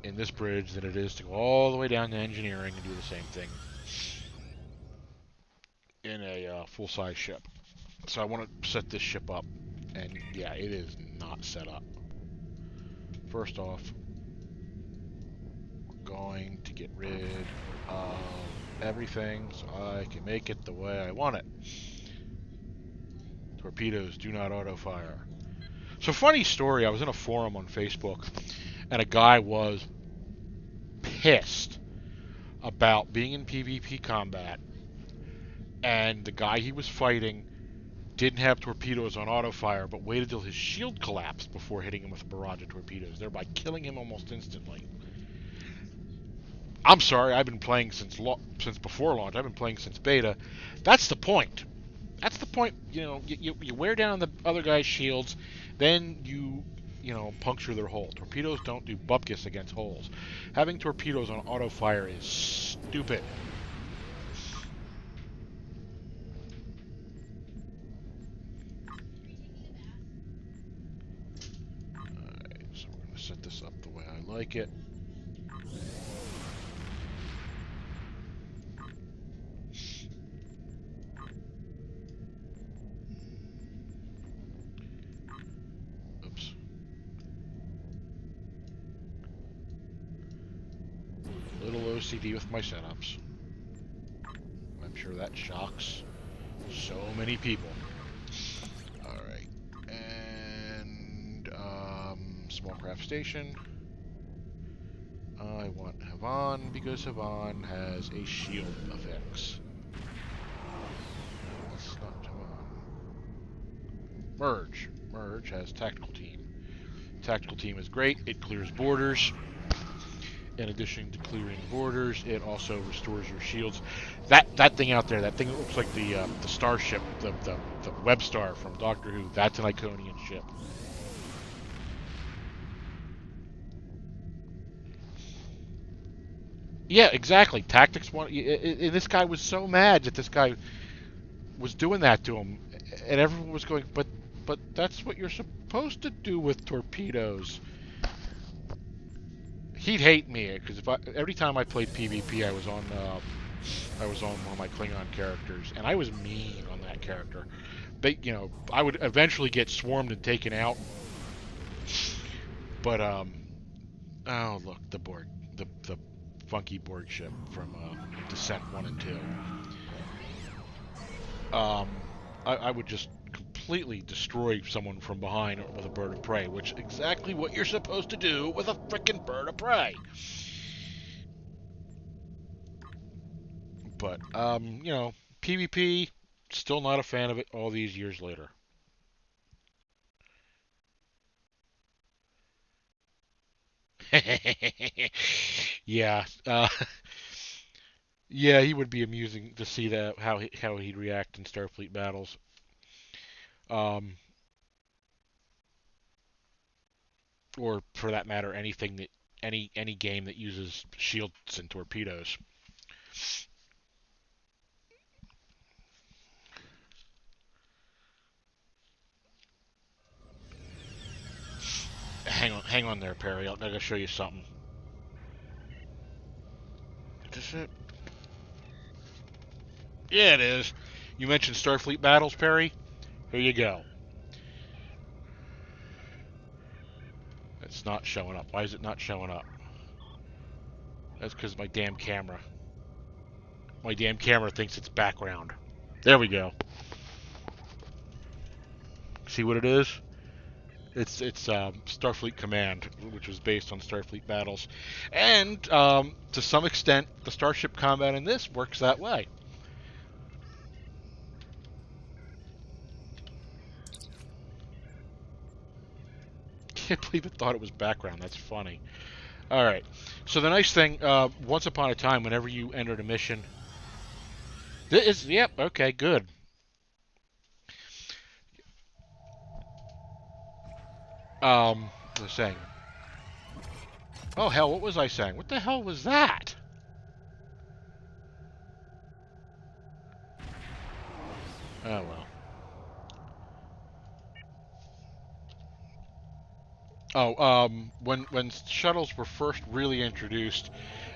in this bridge than it is to go all the way down to engineering and do the same thing in a full-size ship. So I want to set this ship up, and yeah, it is not set up. First off, we're going to get rid of everything so I can make it the way I want it. Torpedoes do not auto-fire. So funny story, I was in a forum on Facebook, and a guy was pissed about being in PvP combat, and the guy he was fighting didn't have torpedoes on auto-fire, but waited till his shield collapsed before hitting him with a barrage of torpedoes, thereby killing him almost instantly. I'm sorry, I've been playing since before launch. I've been playing since beta. That's the point. That's the point. You know, you wear down the other guy's shields, then you puncture their hull. Torpedoes don't do bupkis against hulls. Having torpedoes on auto fire is stupid. this up the way I like it. Oops. A little OCD with my setups. I'm sure that shocks so many people. Alright. And, small craft station. I want Havan because Havan has a shield affix. That's not Havan. Merge. Merge has tactical team. Tactical team is great. It clears borders. In addition to clearing borders, it also restores your shields. That thing out there, that thing that looks like the starship, the Web Star from Doctor Who, that's an Iconian ship. Yeah, exactly. Tactics one. And this guy was so mad that this guy was doing that to him, and everyone was going, but that's what you're supposed to do with torpedoes. He'd hate me because every time I played PvP, I was on one of my Klingon characters, and I was mean on that character. But I would eventually get swarmed and taken out. But oh look, the Borg, the funky Borg ship from Descent 1 and 2. I would just completely destroy someone from behind with a bird of prey, which is exactly what you're supposed to do with a frickin' bird of prey. But, PvP, still not a fan of it all these years later. Yeah, yeah, he would be amusing to see that how he'd react in Starfleet battles. Or for that matter, anything that any game that uses shields and torpedoes. Hang on there, Perry. I gotta show you something. Is this it? Yeah, it is. You mentioned Starfleet battles, Perry. Here you go. It's not showing up. Why is it not showing up? That's because my damn camera. My damn camera thinks it's background. There we go. See what it is? It's Starfleet Command, which was based on Starfleet battles, and to some extent, the starship combat in this works that way. Can't believe it thought it was background. That's funny. All right. So the nice thing, once upon a time, whenever you entered a mission, this is yep. Okay, good. What was I saying? Oh hell, what was I saying? What the hell was that? Oh well. Oh, when shuttles were first really introduced,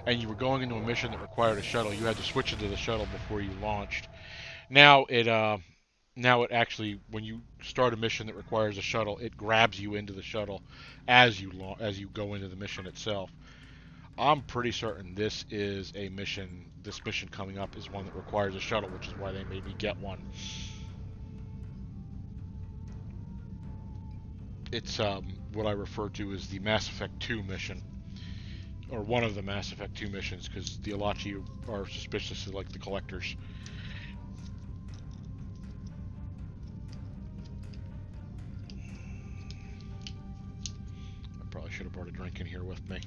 and you were going into a mission that required a shuttle, you had to switch into the shuttle before you launched. Now it actually, when you start a mission that requires a shuttle, it grabs you into the shuttle as you go into the mission itself. I'm pretty certain this is a mission. This mission coming up is one that requires a shuttle, which is why they made me get one. It's what I refer to as the Mass Effect 2 mission, or one of the Mass Effect 2 missions, because the Alachi are suspicious of like the collectors. I probably should have brought a drink in here with me.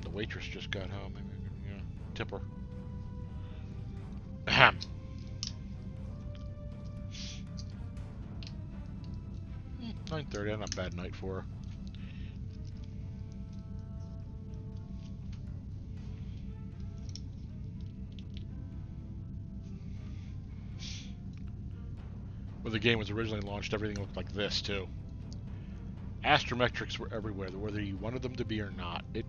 The waitress just got home. Maybe tip her. Ahem. 9:30, not a bad night for her. When the game was originally launched, everything looked like this, too. astrometrics were everywhere, whether you wanted them to be or not. It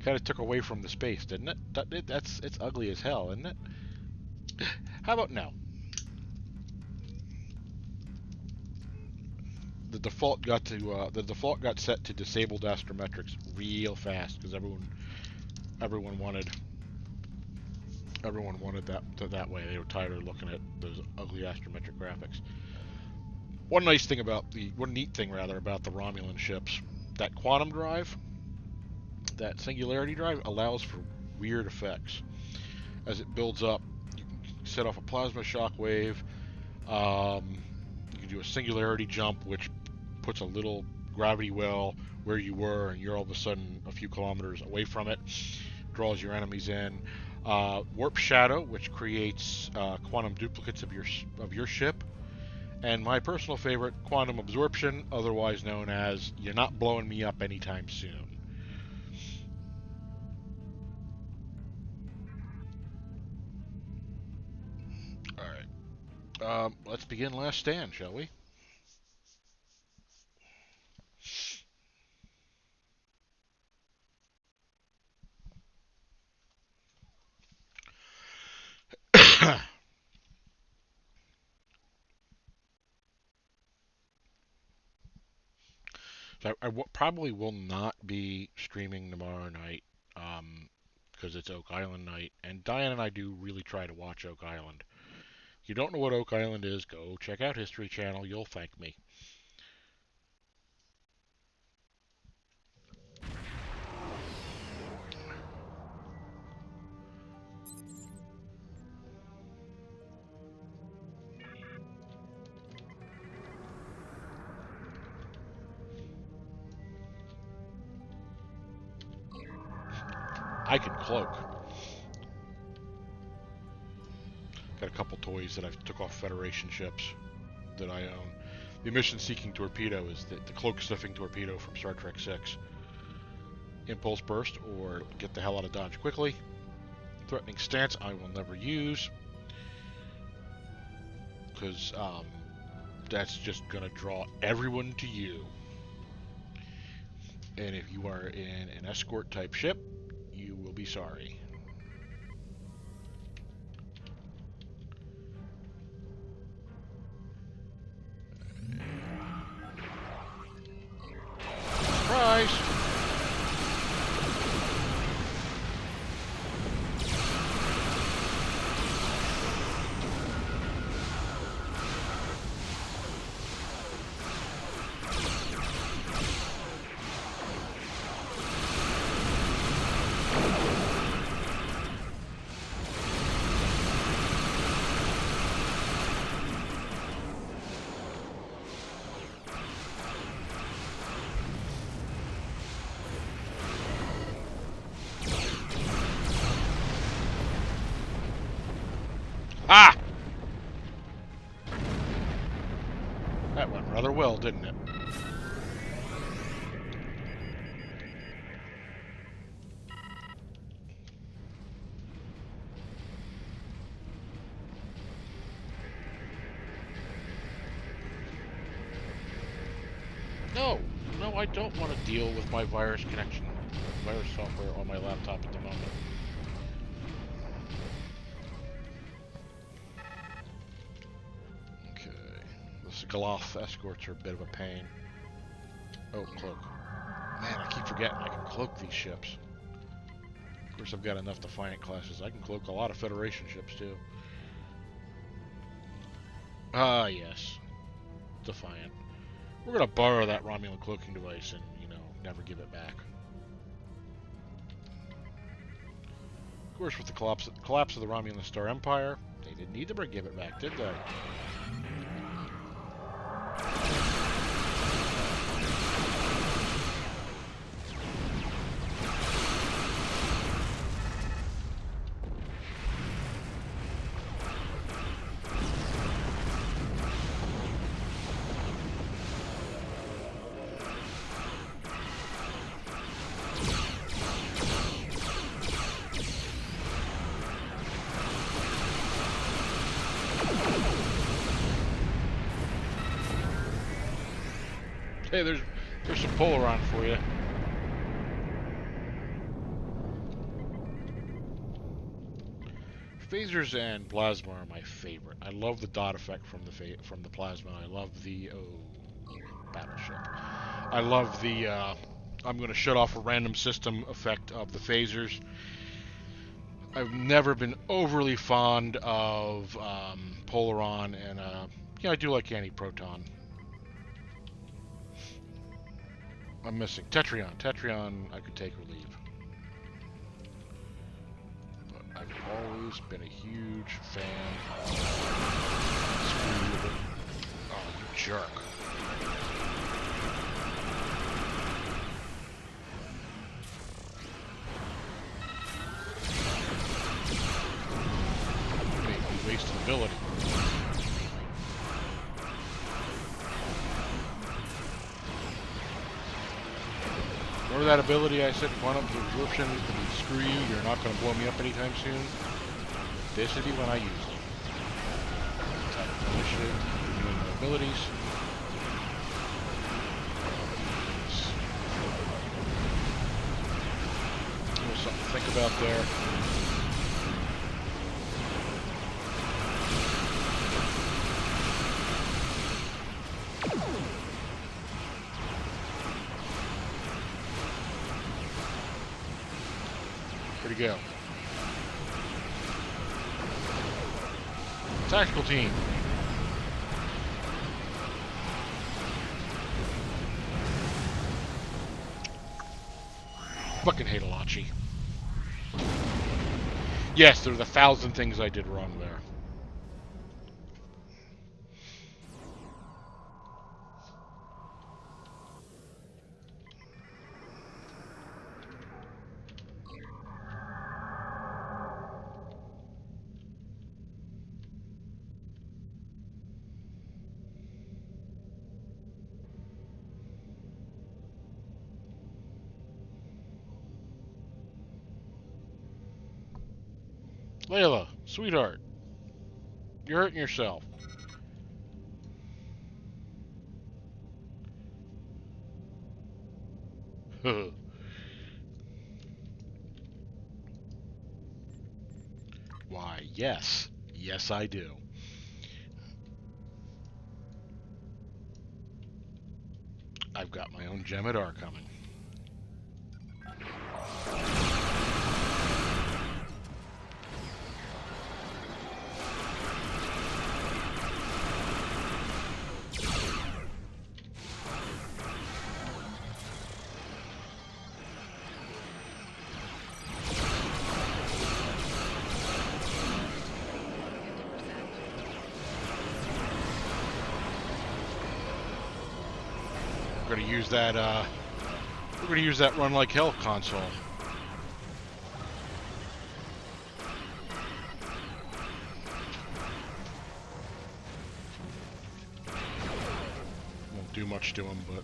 kind of took away from the space, didn't it? It's ugly as hell, isn't it? How about now? The default got set to disabled astrometrics real fast because everyone wanted that way. They were tired of looking at those ugly astrometric graphics. One neat thing about the Romulan ships, that quantum drive, that singularity drive, allows for weird effects. As it builds up, you can set off a plasma shock wave. You can do a singularity jump, which puts a little gravity well where you were, and you're all of a sudden a few kilometers away from it. Draws your enemies in. Warp shadow, which creates quantum duplicates of your ship. And my personal favorite, quantum absorption, otherwise known as "you're not blowing me up anytime soon." Alright. Let's begin Last Stand, shall we? So I probably will not be streaming tomorrow night because it's Oak Island night, and Diane and I do really try to watch Oak Island. If you don't know what Oak Island is, go check out History Channel. You'll thank me. I can cloak. Got a couple toys that I took off Federation ships that I own. The emission-seeking torpedo is the cloak-sniffing torpedo from Star Trek VI. Impulse burst, or get the hell out of Dodge quickly. Threatening stance, I will never use, because that's just going to draw everyone to you. And if you are in an escort-type ship, you will be sorry. Surprise! Ah! That went rather well, didn't it? No, I don't want to deal with my virus connection, virus software on my laptop at the moment. Galoth escorts are a bit of a pain. Oh, cloak. Man, I keep forgetting I can cloak these ships. Of course, I've got enough Defiant classes. I can cloak a lot of Federation ships, too. Ah, yes. Defiant. We're going to borrow that Romulan cloaking device and, never give it back. Of course, with the collapse of the Romulan Star Empire, they didn't need to give it back, did they? Hey, There's some Polaron for you. Phasers and plasma are my favorite. I love the dot effect from the plasma. I love the battleship. I love the I'm going to shut off a random system effect of the phasers. I've never been overly fond of Polaron, and yeah, I do like Anti-Proton. I'm missing Tetrion. Tetrion, I could take or leave. But I've always been a huge fan of Screw. Oh, you jerk. Make me waste an ability. Remember that ability I said, quantum absorption, screw you, you're not going to blow me up anytime soon? This would be when I use it. Type of initiative, renewing my abilities. There's something to think about there. Where'd he go? Tactical team. Fucking hate Elachi. Yes, there's 1,000 things I did wrong there. Layla, sweetheart, you're hurting yourself. Why, yes. Yes, I do. I've got my own Jem'Hadar coming. We're gonna use that. We're gonna use that Run Like Hell console. Won't do much to him, but.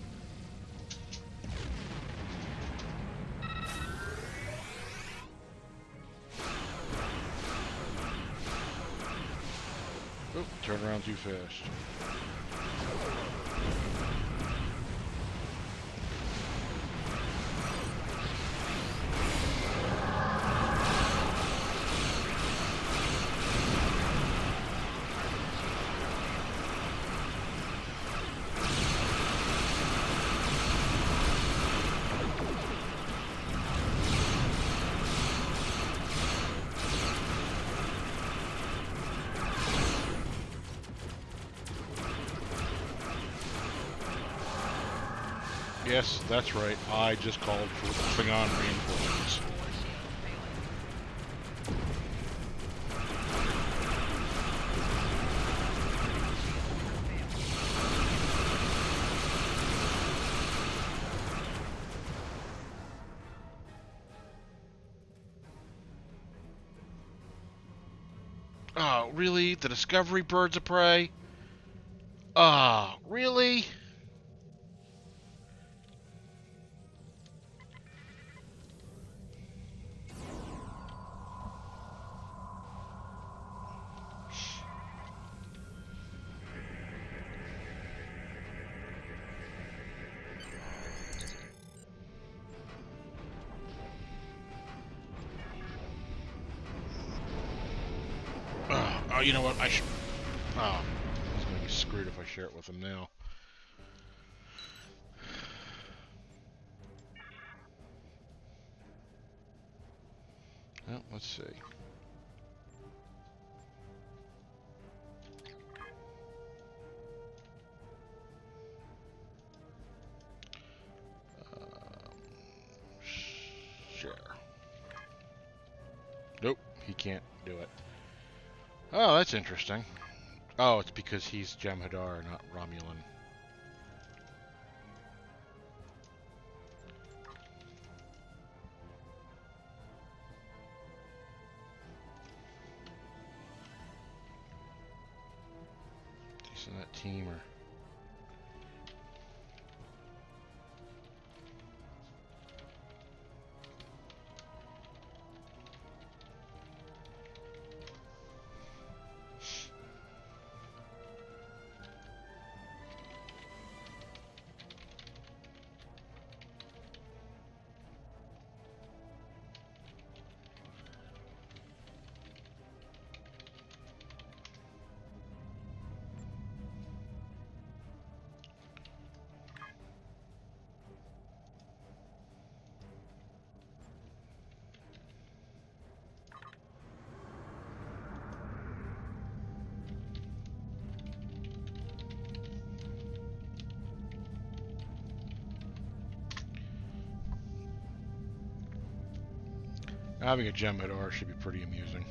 Oh, turn around too fast. Yes, that's right. I just called for Klingon reinforcements. Oh, really? The Discovery Birds of Prey? Ah, really? Oh, you know what? I should... Oh, he's going to be screwed if I share it with him now. Well, let's see. Share. Nope, he can't do it. Oh, that's interesting. Oh, it's because he's Jem'Hadar, not Romulan. He's in that team, or... Having a Jem'Hadar should be pretty amusing.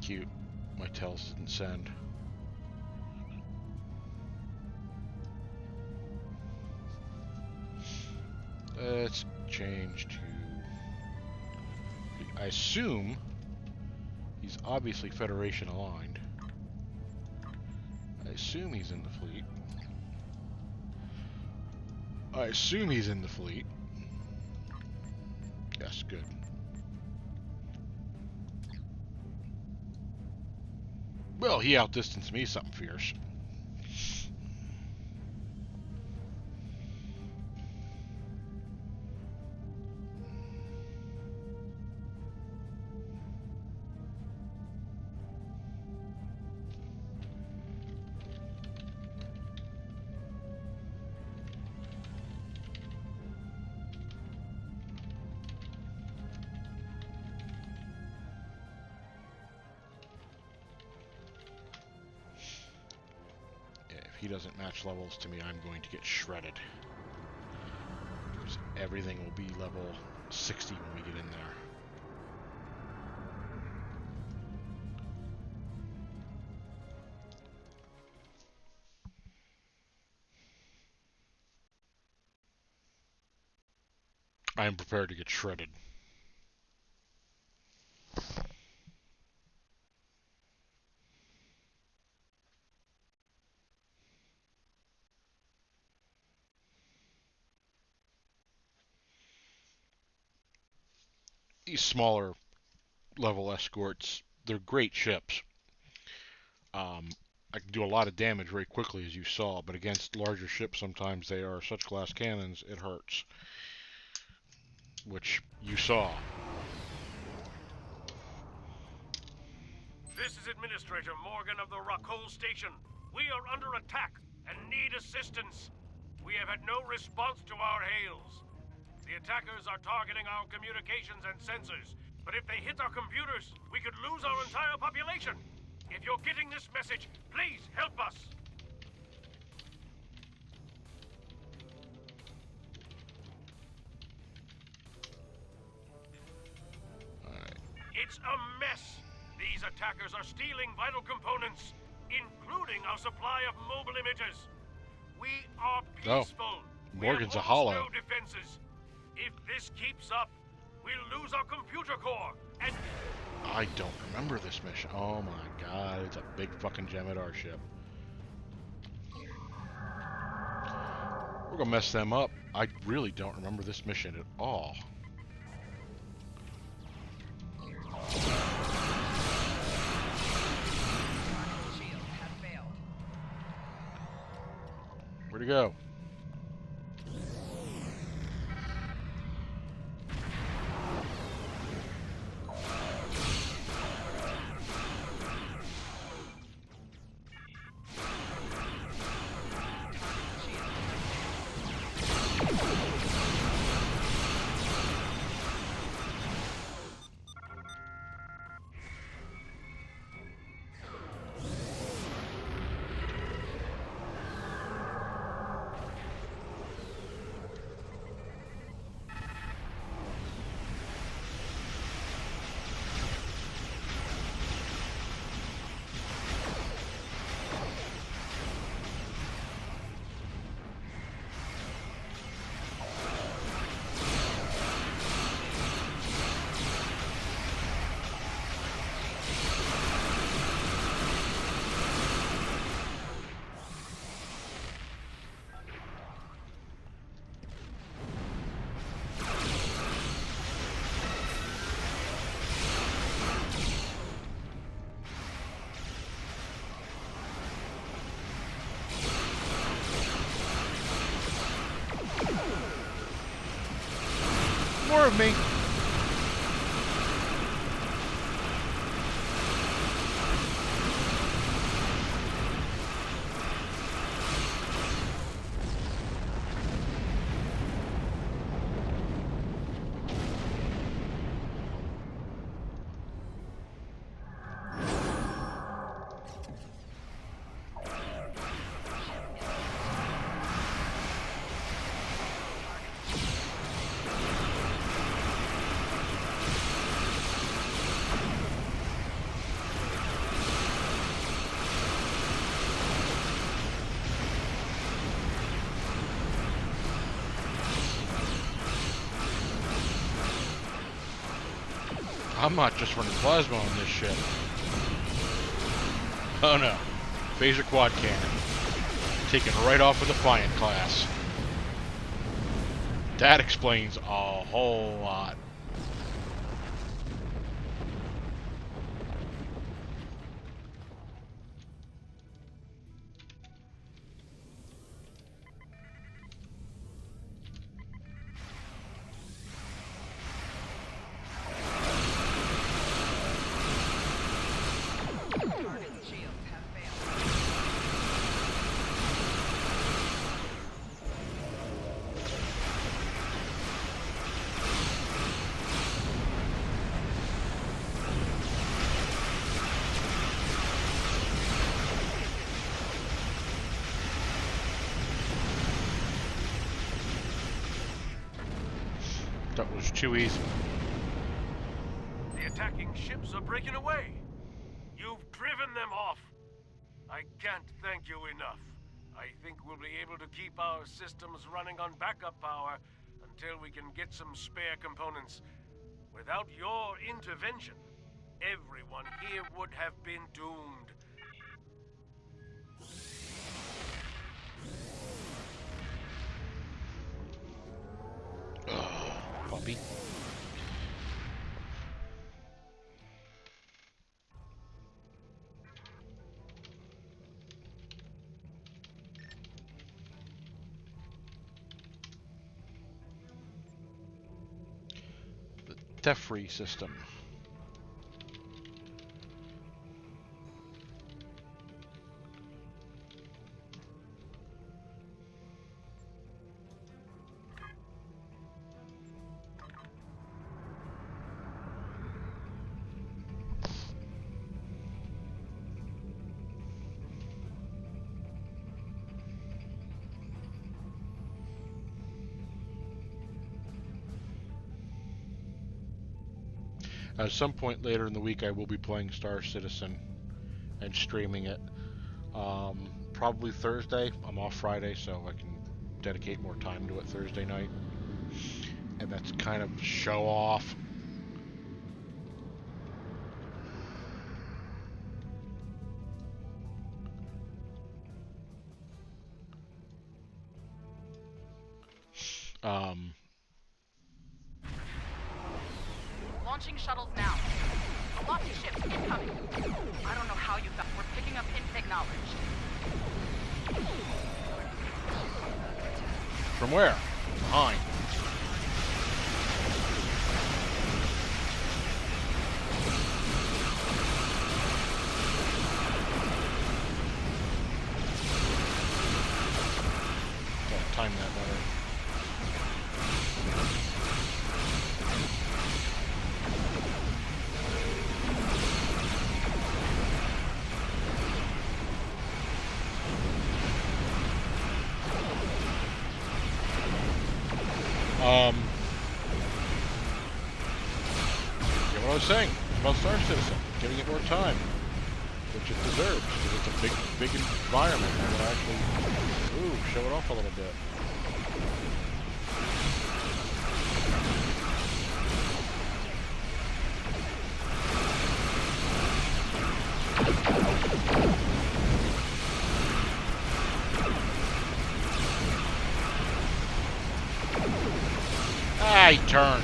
Cute. My tells didn't send. Let's change to... I assume he's obviously Federation aligned. I assume he's in the fleet. I assume he's in the fleet. Yes, good. Well, he outdistanced me something fierce. If he doesn't match levels to me, I'm going to get shredded. Because everything will be level 60 when we get in there. I am prepared to get shredded. These smaller level escorts, they're great ships. I can do a lot of damage very quickly, as you saw, but against larger ships sometimes they are such glass cannons, it hurts. Which you saw. This is Administrator Morgan of the Rockhold Station. We are under attack and need assistance. We have had no response to our hails. The attackers are targeting our communications and sensors, but if they hit our computers, we could lose our entire population. If you're getting this message, please help us. It's a mess. These attackers are stealing vital components, including our supply of mobile images. We are peaceful. Oh, Morgan's we a have hollow. no defenses. If this keeps up, we'll lose our computer core, and... I don't remember this mission. Oh my god, it's a big fucking Jem'Hadar ship. We're gonna mess them up. I really don't remember this mission at all. Where'd he go? More of me. I'm not just running plasma on this ship. Oh no. Phaser quad cannon. Taken right off of the Defiant class. That explains a whole lot. That was too easy. The attacking ships are breaking away. You've driven them off. I can't thank you enough. I think we'll be able to keep our systems running on backup power until we can get some spare components. Without your intervention, everyone here would have been doomed. Puppy. The Tefri system. At some point later in the week, I will be playing Star Citizen and streaming it. Probably Thursday. I'm off Friday, so I can dedicate more time to it Thursday night. And that's kind of show off. Launching shuttles now. Velocity ships incoming. I don't know how you got. We're picking up acknowledged. From where? Behind. Gotta time that better. Yeah, what I was saying about Star Citizen, giving it more time, which it deserves, because it's a big environment, and it actually, show it off a little bit. He turned.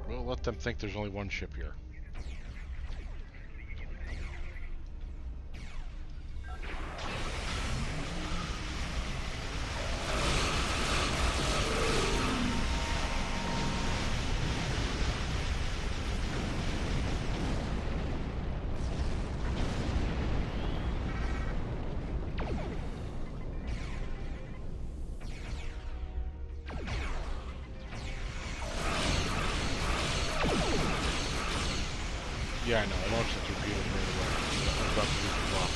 We'll let them think there's only one ship here. Yeah, I know. I launched the torpedo right away. I'm about to use the block.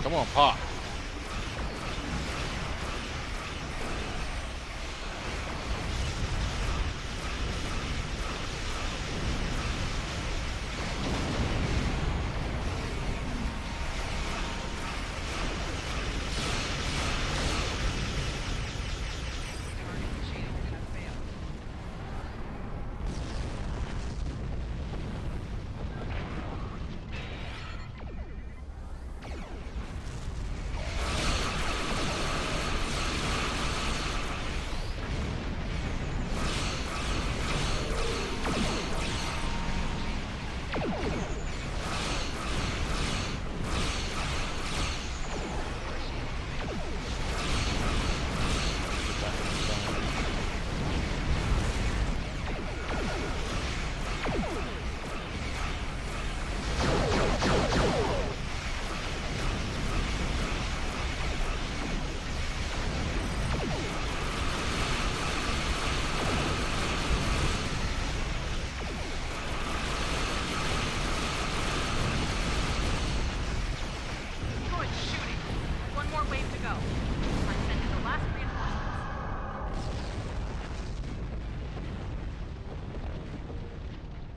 Come on, pop.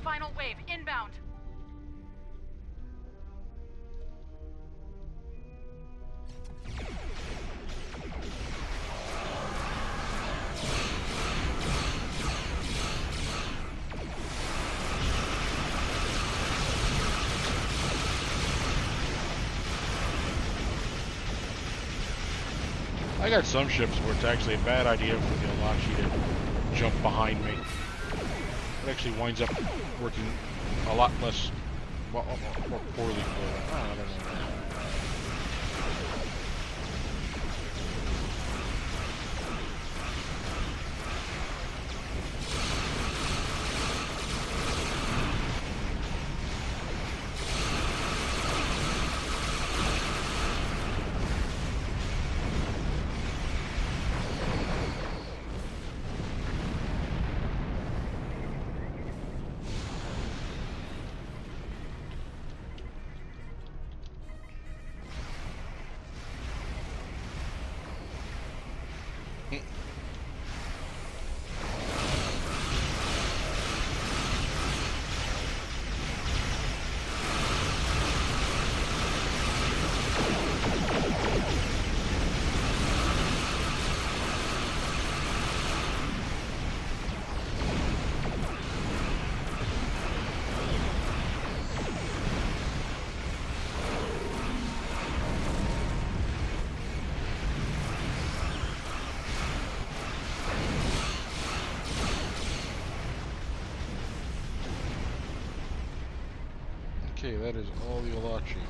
Final wave inbound. I got some ships where it's actually a bad idea for the Alachi to jump behind me. It actually winds up working a lot less, more poorly for them. I don't know. Okay, that is all the Alachi.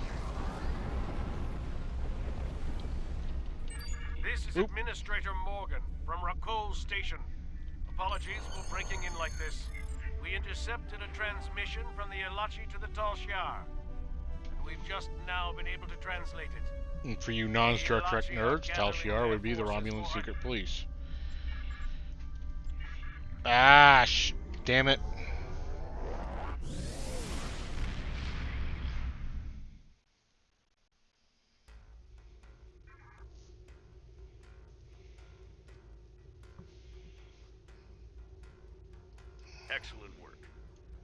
This is Oop. Administrator Morgan from Rakol Station. Apologies for breaking in like this. We intercepted a transmission from the Alachi to the Tal Shiar, and we've just now been able to translate it. And for you non-Star Trek The Alachi are nerds, Tal gathering Shiar their would be the forces Romulan for- secret police. Ah, damn it. Excellent work.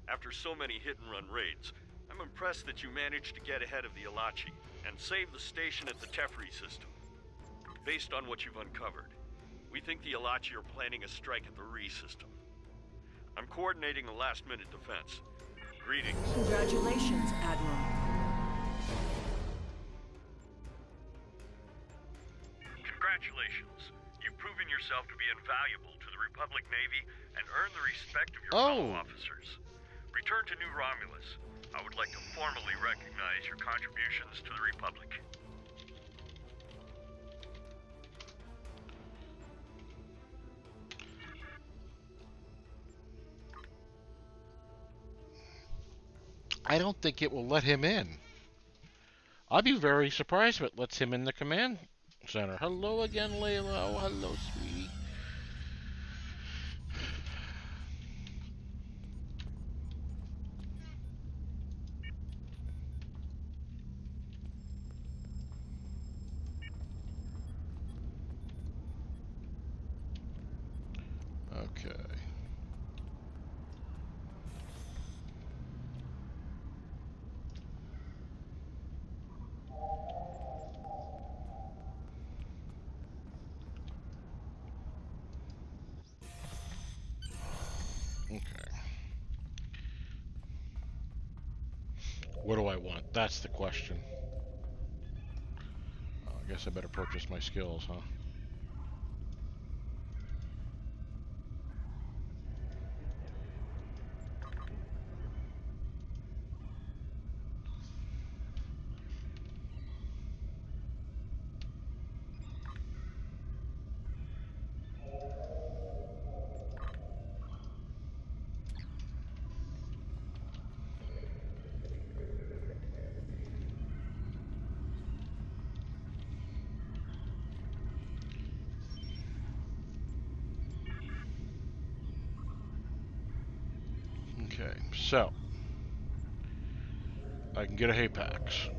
After so many hit-and-run raids, I'm impressed that you managed to get ahead of the Alachi and save the station at the Tefri system. Based on what you've uncovered, we think the Alachi are planning a strike at the Re system. I'm coordinating a last-minute defense. Greetings. Congratulations, Admiral. Congratulations. You've proven yourself to be invaluable to the Republic Navy and earned the respect of your fellow officers. Return to New Romulus. I would like to formally recognize your contributions to the Republic. I don't think it will let him in. I'd be very surprised if it lets him in the command center. Hello again, Layla. Oh, hello, sweetie. Okay. Okay. What do I want? That's the question. Oh, I guess I better purchase my skills, huh? Okay, so I can get a Hapax.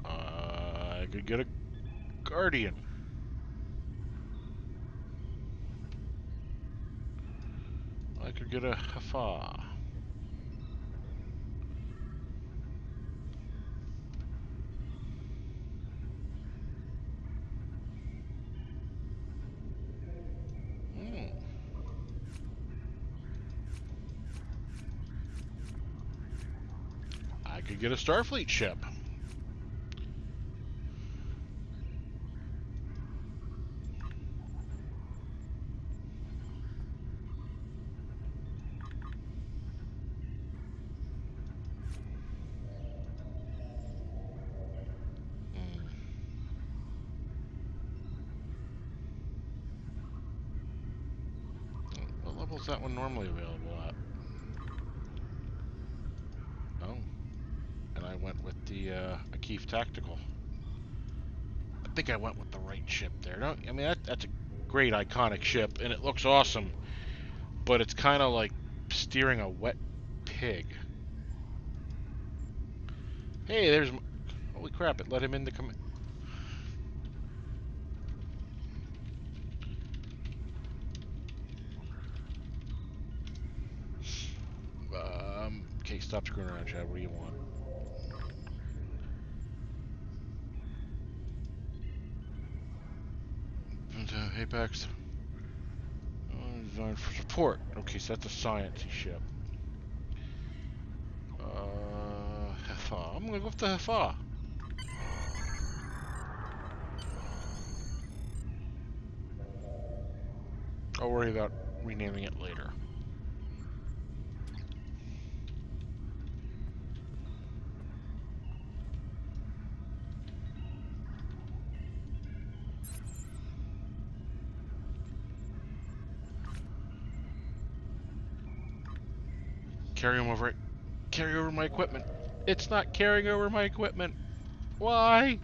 I could get a Guardian. I could get a Hafa. I could get a Starfleet ship. What level is that one normally available at? Oh. And I went with the Akif Tactical. I think I went with the right ship there. Don't, I mean, that's a great iconic ship, and it looks awesome. But it's kind of like steering a wet pig. Hey, there's... Holy crap, it let him in the command... Stop screwing around, Chad. What do you want? Apex. Designed for support. Okay, so that's a sciencey ship. Hefa. I'm gonna go with the Hefa. I'll worry about renaming it later. Carry over my equipment. It's not carrying over my equipment. Why?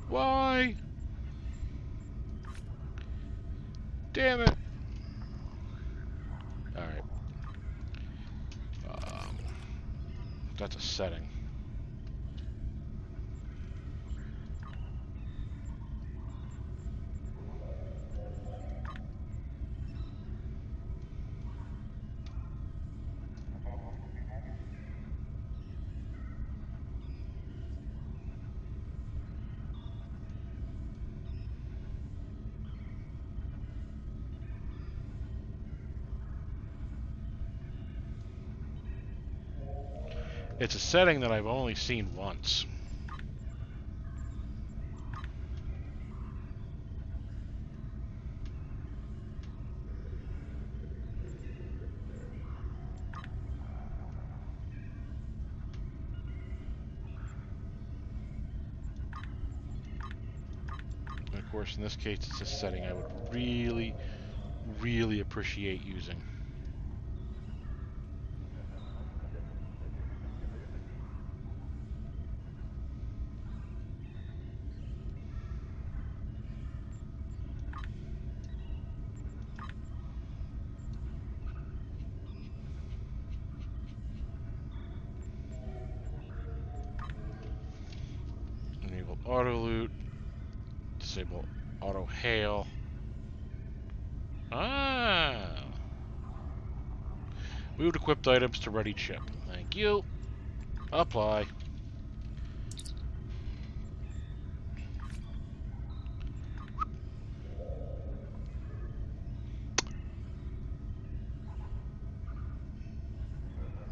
Why? Damn it. Alright. That's a setting. It's a setting that I've only seen once. And of course, in this case, it's a setting I would really, really appreciate using. Enable auto loot. Disable auto hail. Ah! Moved equipped items to ready chip. Thank you. Apply.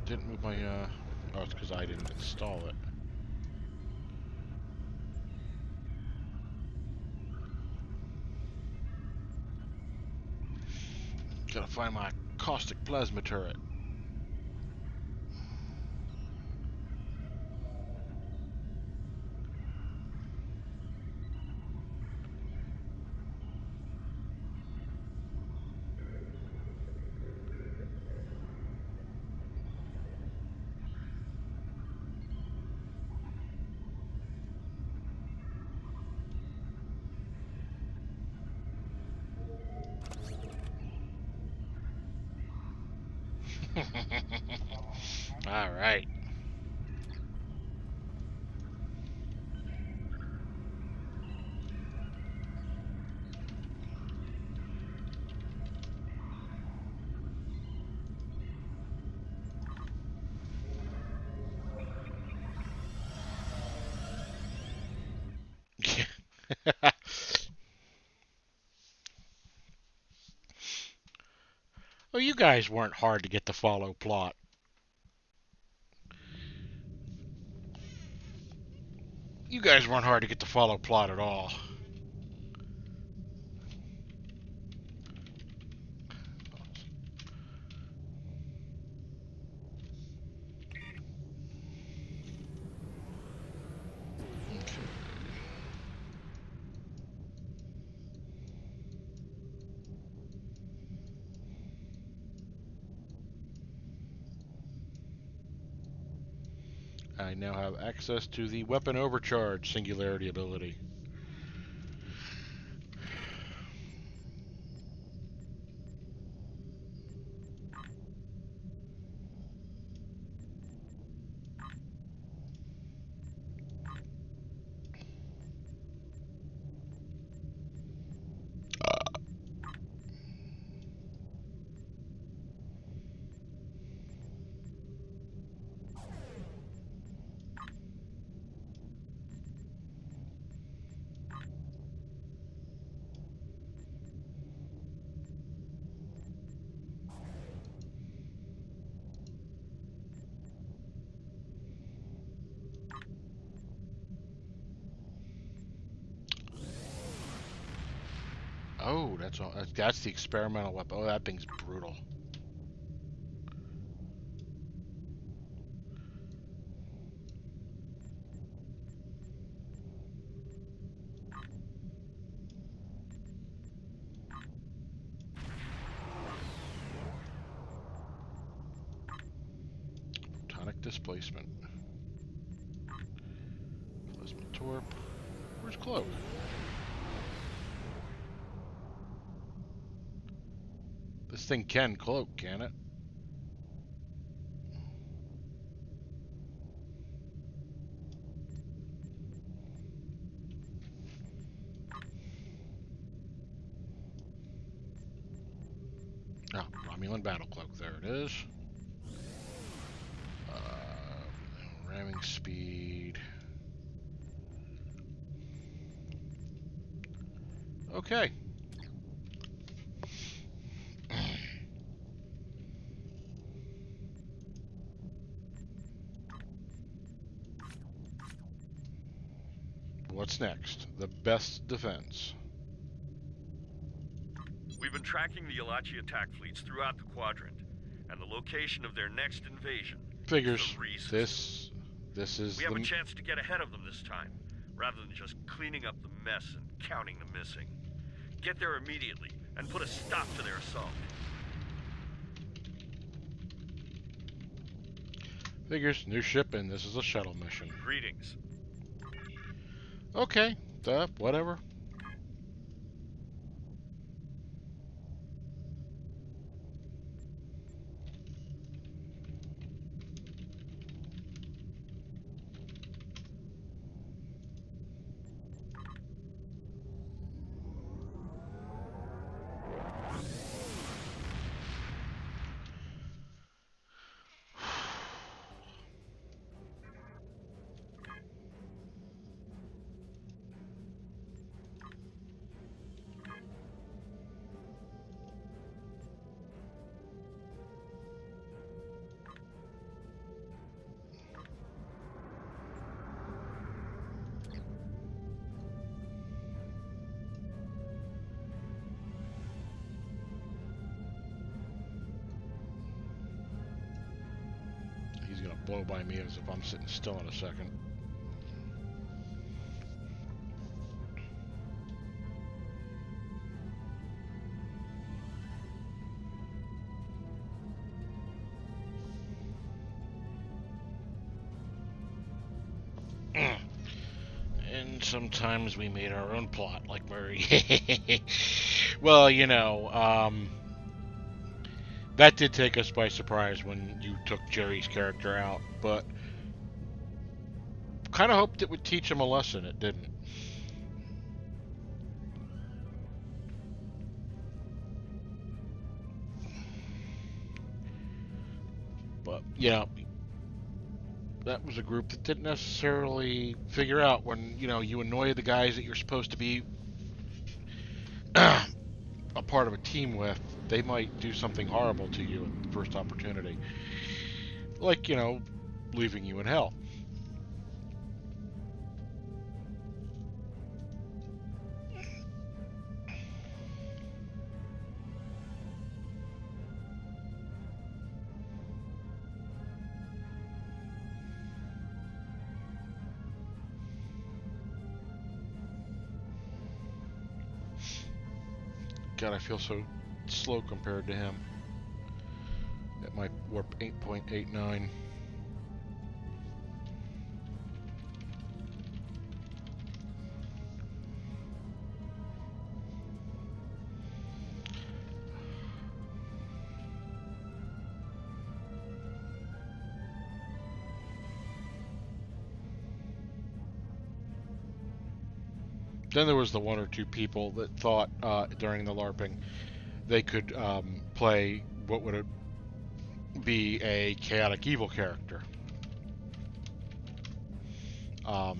Didn't move my, oh, it's because I didn't install it. Gotta find my caustic plasma turret. All right. Well, you guys weren't hard to get to follow plot. You guys weren't hard to get to follow plot at all. I now have access to the weapon overcharge singularity ability. that's the experimental weapon. Oh, that thing's brutal. Photonic displacement. Plasma torp. Where's Cloak? This thing can cloak, can it? Ah, Romulan battle cloak. There it is. Ramming speed. Okay. What's next? The best defense. We've been tracking the Alachi attack fleets throughout the quadrant, and the location of their next invasion. Figures. This is We have a chance to get ahead of them this time, rather than just cleaning up the mess and counting the missing. Get there immediately, and put a stop to their assault. Figures. New ship, and this is a shuttle mission. Greetings. Okay, whatever. He's gonna blow by me as if I'm sitting still in a second. And sometimes we made our own plot, like Murray. Well, you know, that did take us by surprise when you took Jerry's character out, but kind of hoped it would teach him a lesson. It didn't. But, yeah, that was a group that didn't necessarily figure out when, you know, you annoy the guys that you're supposed to be a part of a team with, they might do something horrible to you at the first opportunity. Like, you know, leaving you in hell. God, I feel so slow compared to him. At my warp 8.89. Then there was the one or two people that thought during the LARPing they could play what would be a chaotic evil character. And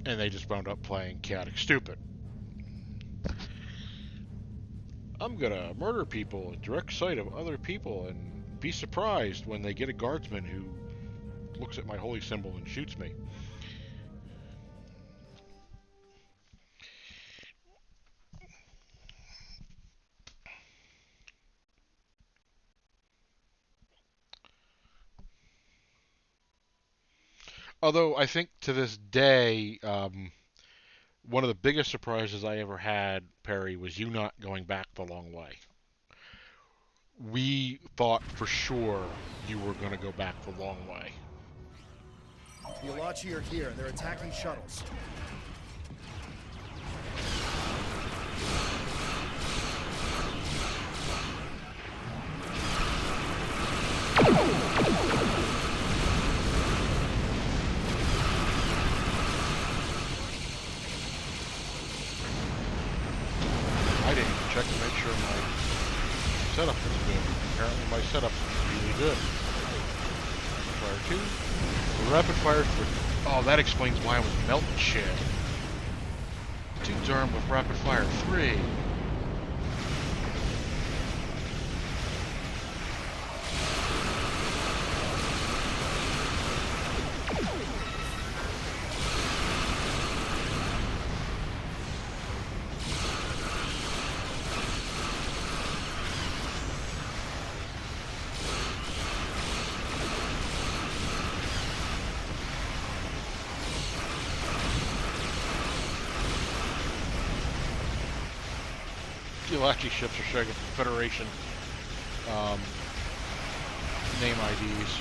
they just wound up playing chaotic stupid. I'm gonna murder people in direct sight of other people and be surprised when they get a guardsman who looks at my holy symbol and shoots me. Although I think to this day, one of the biggest surprises I ever had, Perry, was you not going back the long way. We thought for sure you were going to go back the long way. The Alachi are here, and they're attacking shuttles. I didn't even check to make sure my setup was good. Apparently my setup is really good. Rapid fire 2. Rapid fire 3. Oh, that explains why I was melting shit. Dude's armed with rapid fire 3. Alachi ships are showing Federation name IDs.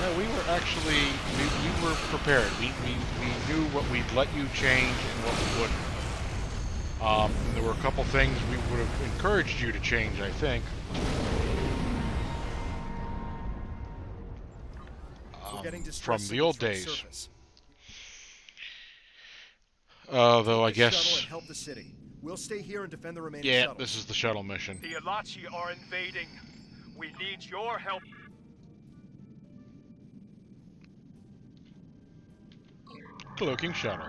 No, we were actually, we were prepared. We knew what we'd let you change and what we wouldn't. And there were a couple things we would have encouraged you to change, I think. From the old days. Though I guess. And help the city. We'll stay here and defend the remaining yeah, shuttles. this is the shuttle mission. The Alachi are invading. We need your help. Cloaking shuttle.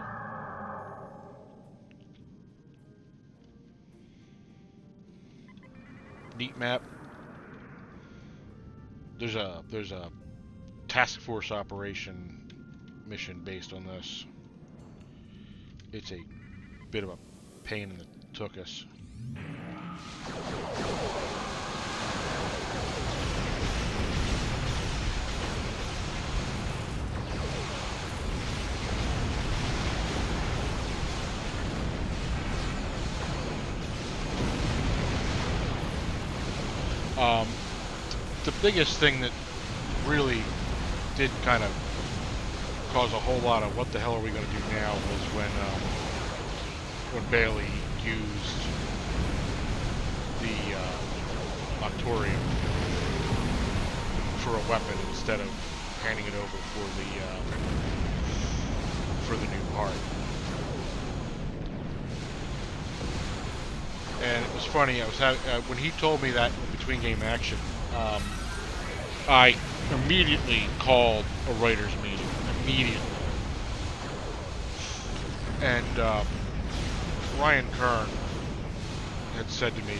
Neat map. There's a task force operation mission based on this. It's a bit of a pain in the tuchus. The biggest thing that really did kind of cause a whole lot of what the hell are we going to do now was when Bailey used the Octorium for a weapon instead of handing it over for the new part. And it was funny. I was when he told me that between game action, I immediately called a writers' meeting. Immediately. And Ryan Kern had said to me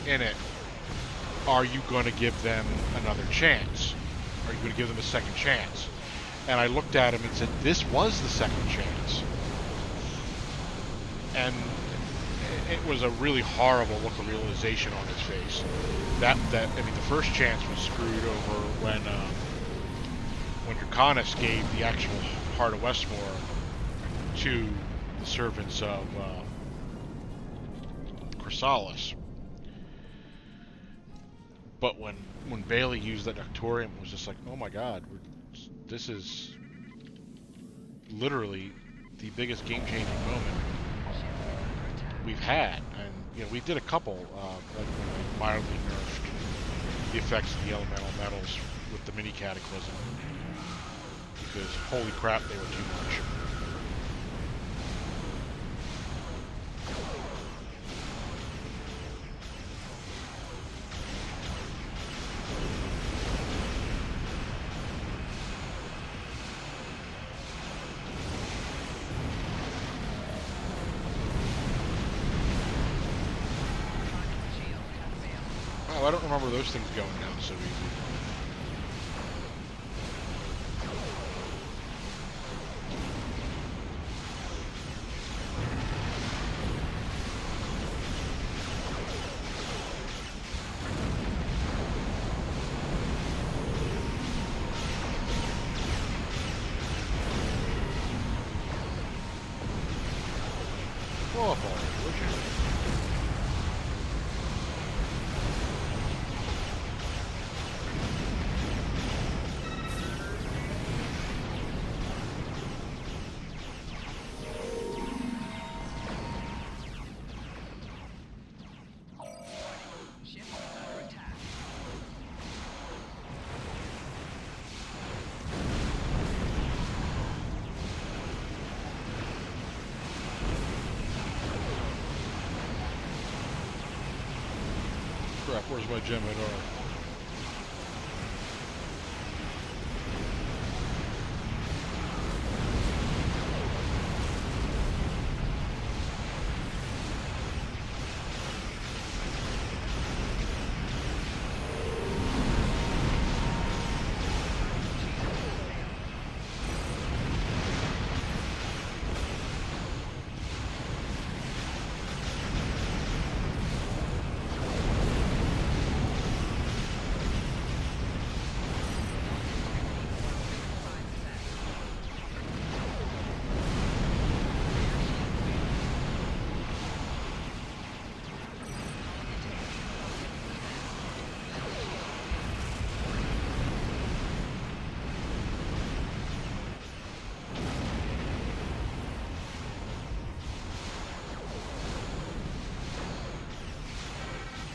in it, "Are you going to give them another chance? Are you going to give them a second chance?" And I looked at him and said, "This was the second chance." And it was a really horrible look of realization on his face. I mean, the first chance was screwed over when Draconis gave the actual Heart of Westmore to the servants of Chrysalis. But when Bailey used that Octorium, it was just like, oh my God, this is literally the biggest game-changing moment we've had. And you know, we did a couple, like when we mildly nerfed the effects of the elemental metals with the mini cataclysm, because holy crap, they were too much. Oh, I don't remember those things going down so easy. Oh, boy, would you? Crap, where's my Jem'Hadar?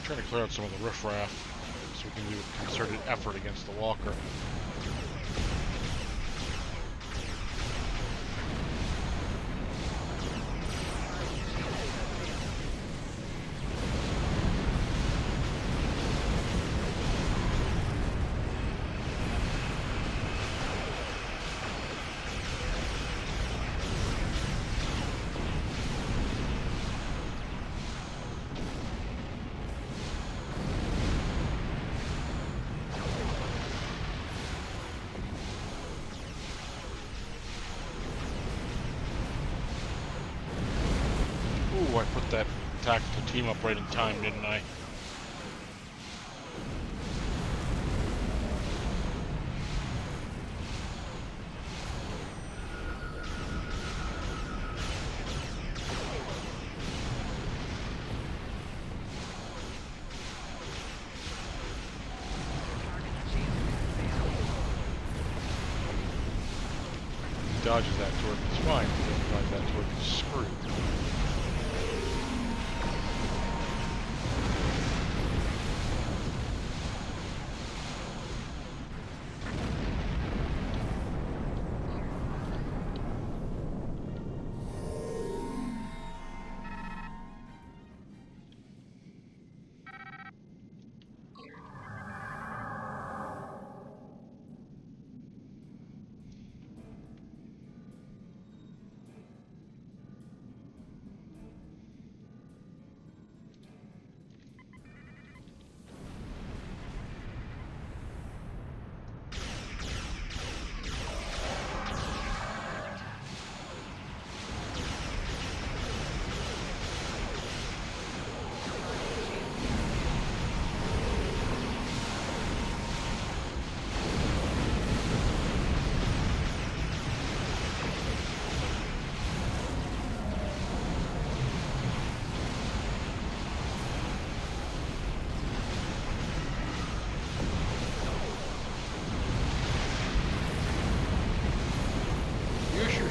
Trying to clear out some of the riffraff so we can do a concerted effort against the walker. Ooh, I put that tactical team up right in time, didn't I? He dodges that torque, it's fine. He doesn't dodge that torque, he's screwed.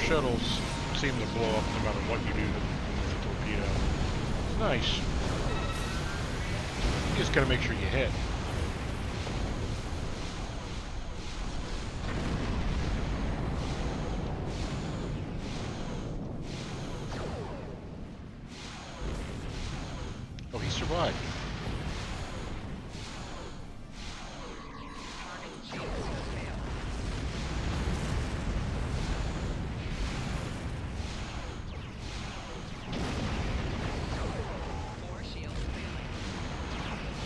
Shuttles seem to blow up no matter what you do with the torpedo. It's nice. You just gotta make sure you hit. Oh, he survived.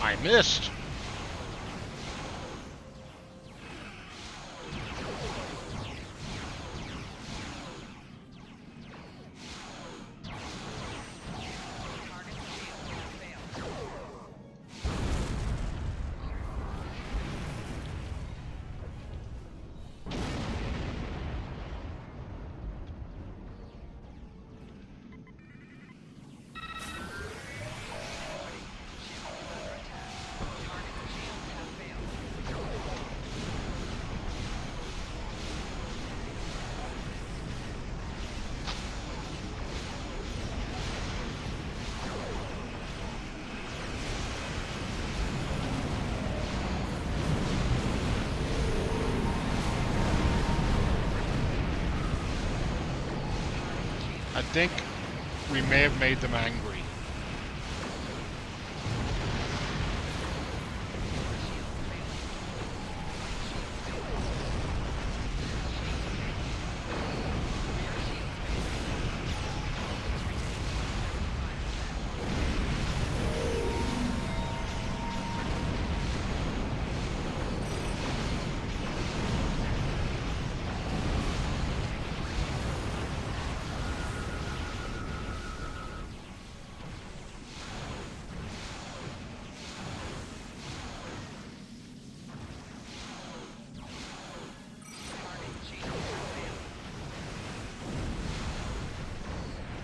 I missed. I think we may have made them angry.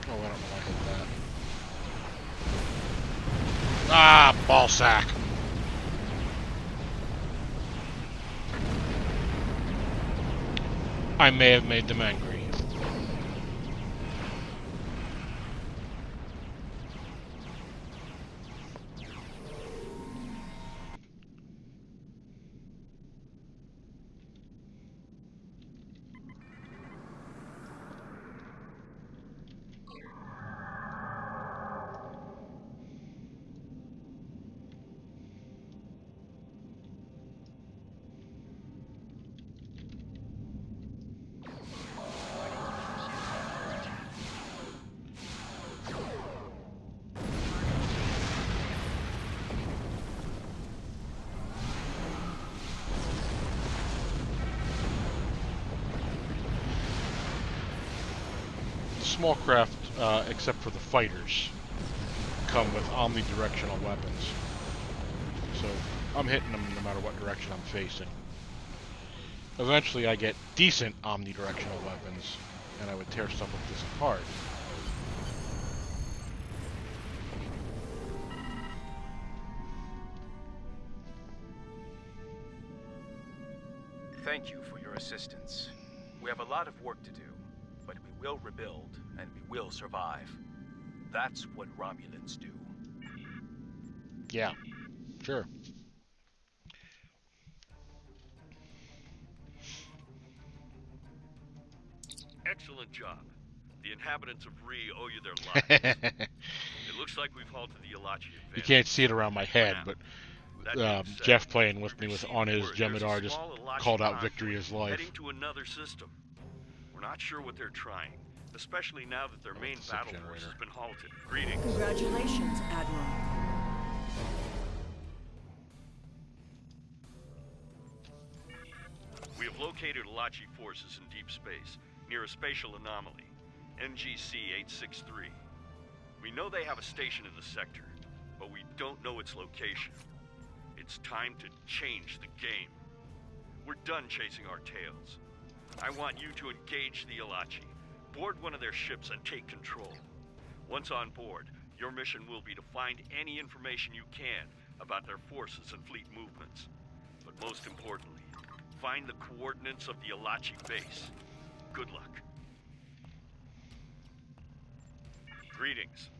Oh, I don't know why I hit that. Ah, ball sack. I may have made them angry. Small craft, except for the fighters, come with omnidirectional weapons. So I'm hitting them no matter what direction I'm facing. Eventually I get decent omnidirectional weapons, and I would tear stuff like this apart. Thank you for your assistance. We have a lot of work to do, but we will rebuild, and we will survive. That's what Romulans do. Yeah, sure. Excellent job. The inhabitants of Ree owe you their lives. It looks like we've halted the Alachi advance. You can't see it around my head, but That being Jeff said, playing with me we've with received on his word there's a Jem'Hadar just small Alachi called out convoy victory as life. heading to another system. We're not sure what they're trying, especially now that their main That's a battle generator. force has been halted. Greetings. Congratulations, Admiral. We have located Alachi forces in deep space, near a spatial anomaly, NGC-863. We know they have a station in the sector, but we don't know its location. It's time to change the game. We're done chasing our tails. I want you to engage the Alachi, board one of their ships and take control. Once on board, your mission will be to find any information you can about their forces and fleet movements. But most importantly, find the coordinates of the Alachi base. Good luck. Greetings.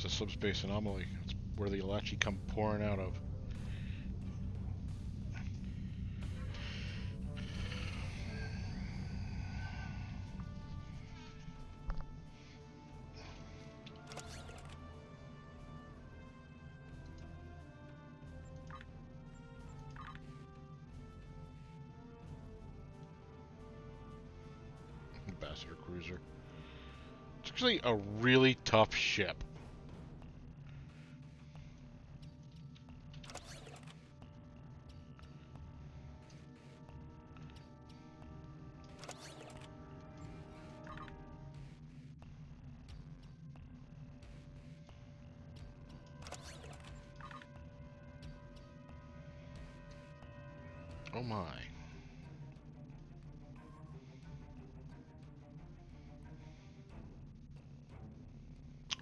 a subspace anomaly. It's where the Alachi come pouring out of. Ambassador cruiser. It's actually a really tough ship. Oh my.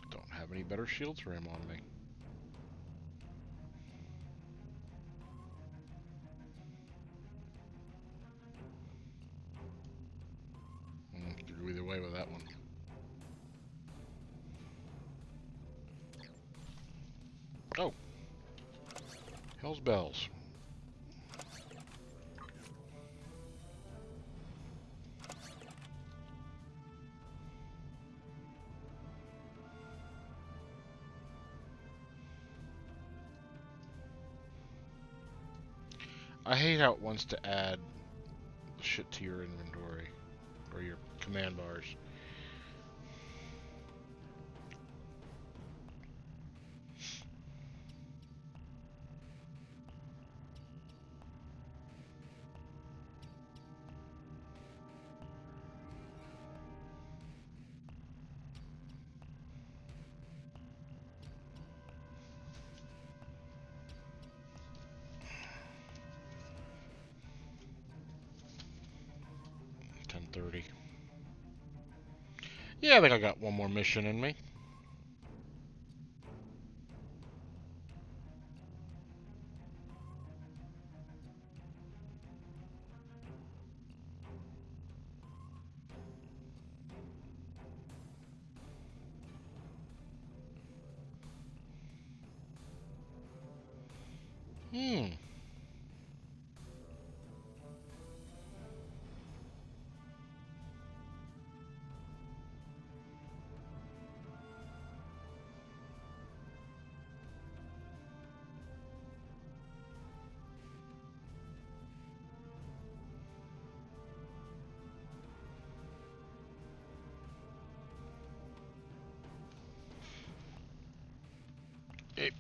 Don't have any better shields ram on me. Could go either way with that one. Oh. Hell's bells. I hate how it wants to add shit to your inventory or your command bars. Yeah, I think I got one more mission in me.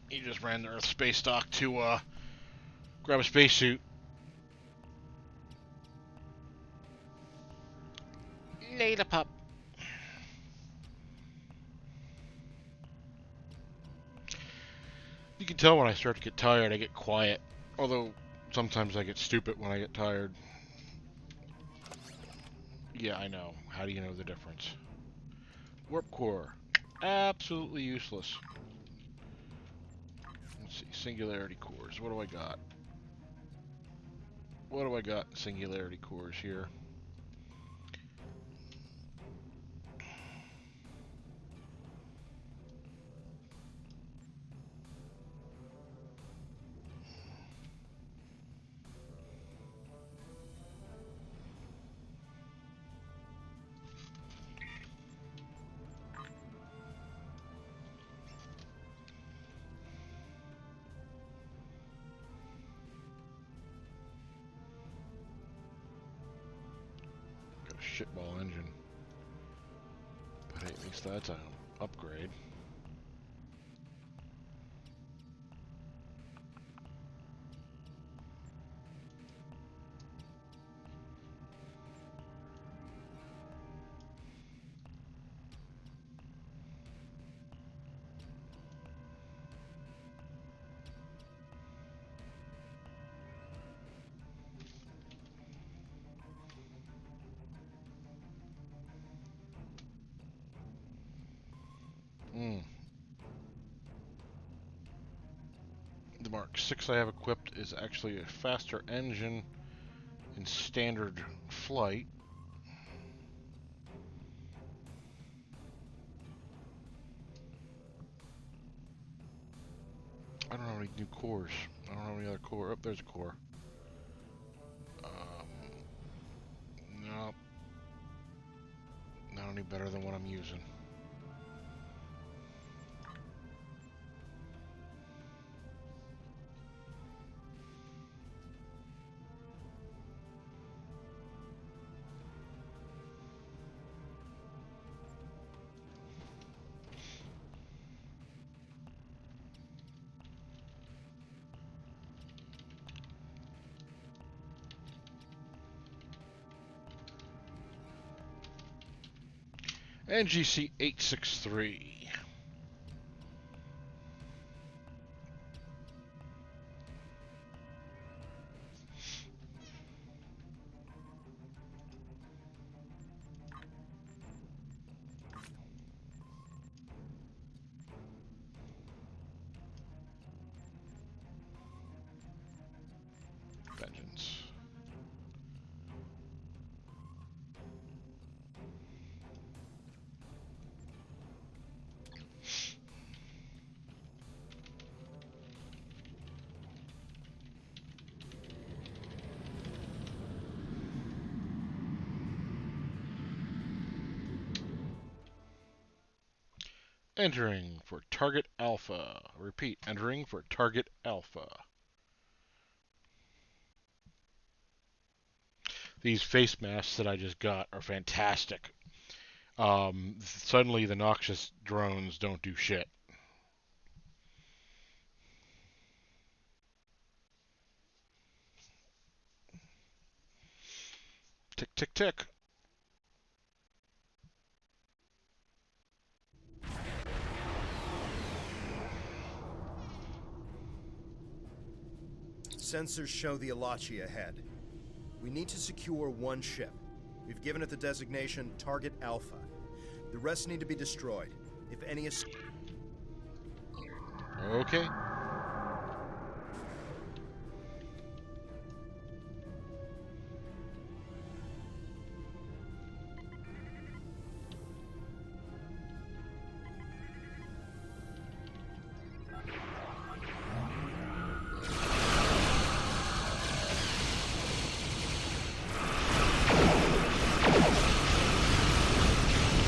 He just ran the Earth space dock to grab a spacesuit. Later, pup. You can tell when I start to get tired, I get quiet. Although, sometimes I get stupid when I get tired. Yeah, I know. How do you know the difference? Warp core. Absolutely useless. Let's see. Singularity cores. What do I got? What do I got in singularity cores here? Shitball engine. But hey, at least that's an upgrade. The Mark 6 I have equipped is actually a faster engine in standard flight. I don't have any new cores. I don't have any other core. Oh, there's a core. No. Not any better than what I'm using. NGC 863. Vengeance. Entering for target alpha. Repeat, entering for target alpha. These face masks that I just got are fantastic. Suddenly the noxious drones don't do shit. Tick, tick, tick. Sensors show the Alachi ahead. We need to secure one ship. We've given it the designation Target Alpha. The rest need to be destroyed. If any is... Okay.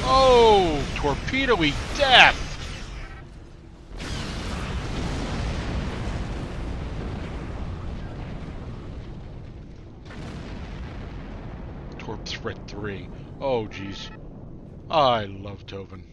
Oh, torpedo-y death! Torp threat 3. Oh, jeez. I love Tovin.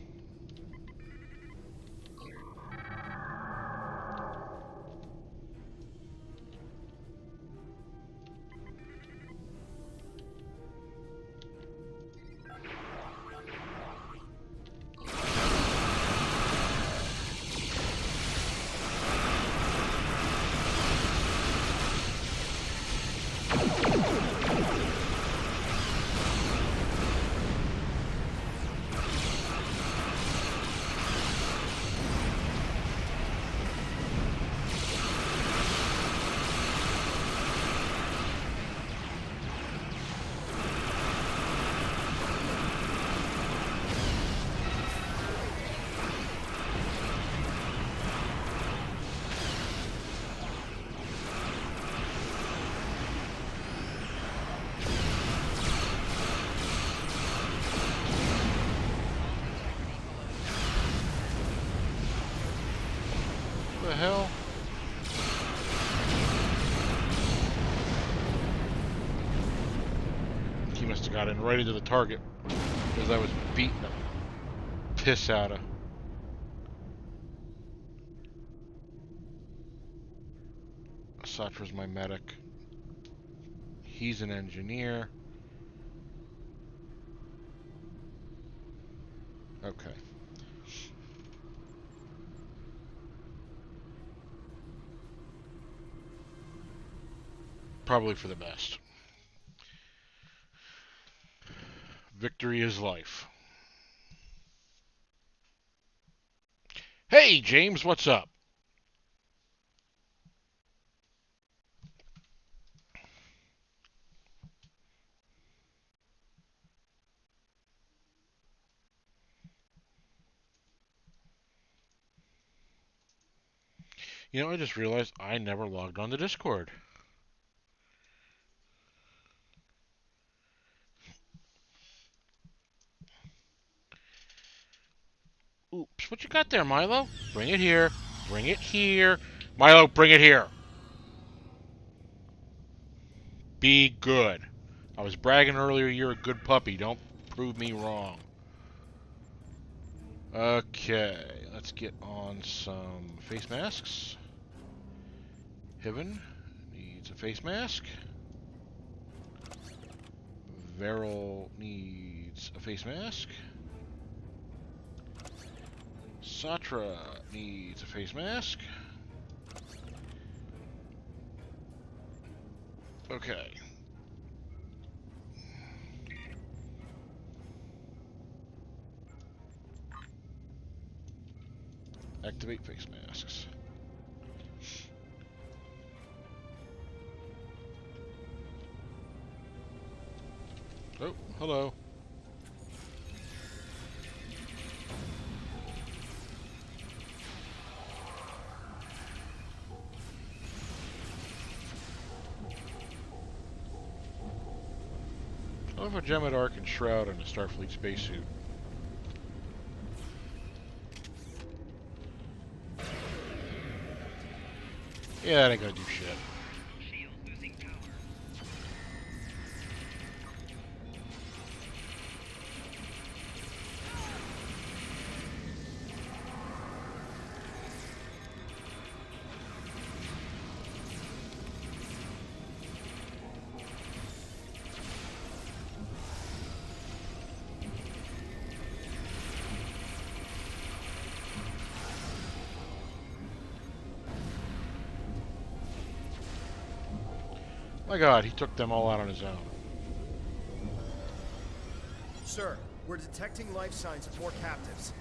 What the hell? He must have got in right into the target because I was beating the piss out of. Satra's my medic. He's an engineer. Okay. Probably for the best. Victory is life. Hey, James, what's up? You know, I just realized I never logged on to Discord. Oops, what you got there, Milo? Bring it here. Bring it here. Milo, bring it here. Be good. I was bragging earlier you're a good puppy. Don't prove me wrong. Okay, let's get on some face masks. Hiven needs a face mask. Veril needs a face mask. Satra needs a face mask. Okay. Activate face masks. Oh, hello. I love a Gemma Arc and Shroud in a Starfleet spacesuit. Yeah, that ain't gonna do shit. My god, he took them all out on his own. Sir, we're detecting life signs of more captives.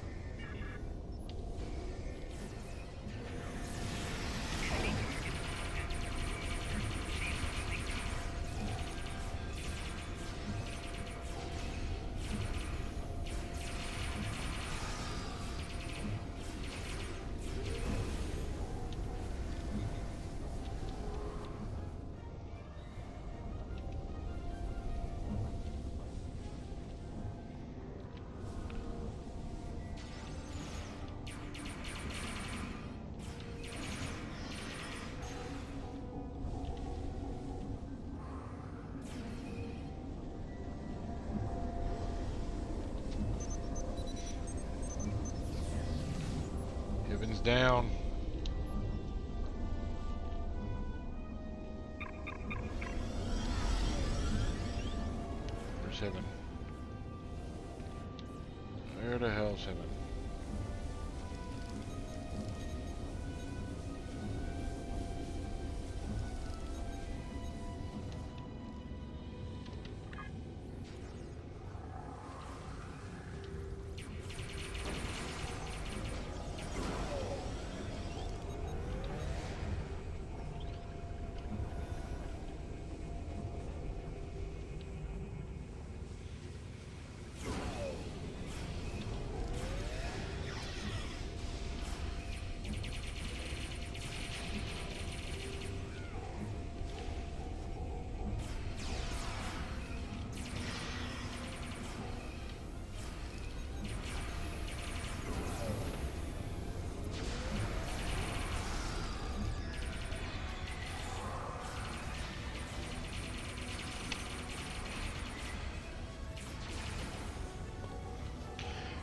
Hiven's down. Where's Hiven? Where the hell's Hiven?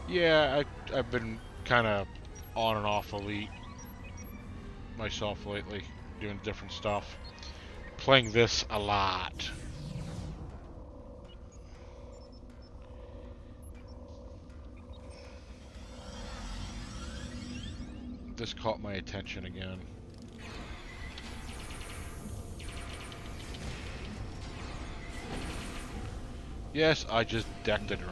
Yeah, I've been kind of on and off Elite myself lately, doing different stuff. Playing this a lot. This caught my attention again. Yes, I just decked a drone.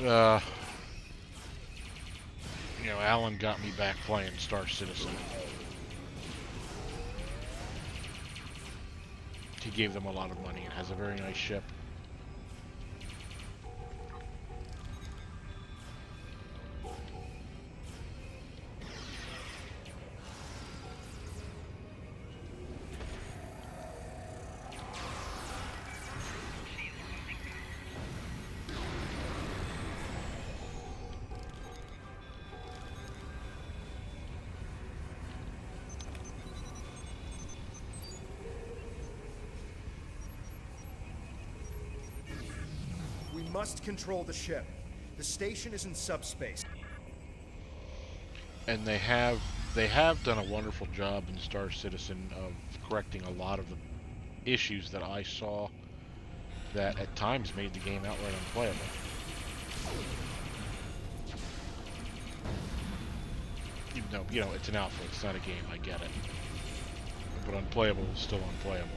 You know, Alan got me back playing Star Citizen. He gave them a lot of money and has a very nice ship. We must control the ship. The station is in subspace. And they have done a wonderful job in Star Citizen of correcting a lot of the issues that I saw that at times made the game outright unplayable. Even though, you know, it's an alpha, it's not a game, I get it. But unplayable is still unplayable.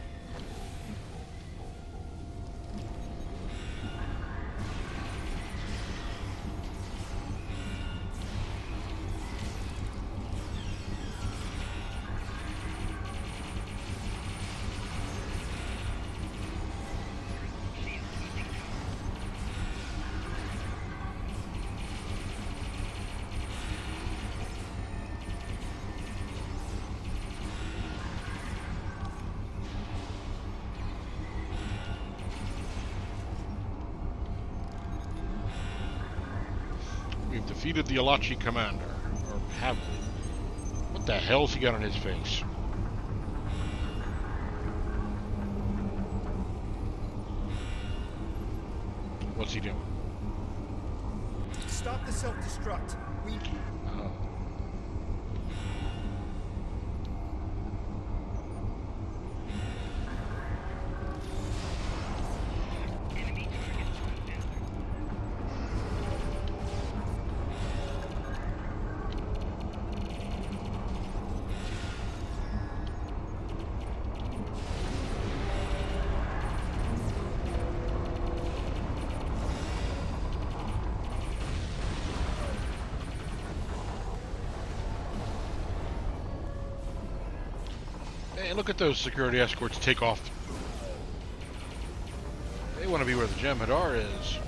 We've defeated the Alachi commander. Or have we? What the hell's he got on his face? What's he doing? Stop the self-destruct. We... Oh. Hey, look at those security escorts take off. They want to be where the Jem'Hadar is.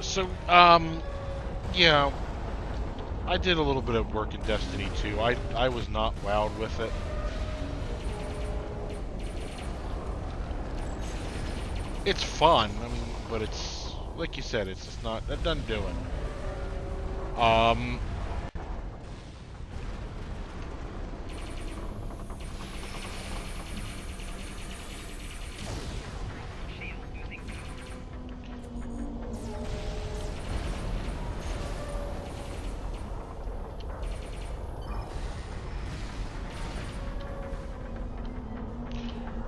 So, yeah, I did a little bit of work in Destiny 2. I was not wowed with it. It's fun, I mean, but it's, like you said, it's just not, that doesn't do it.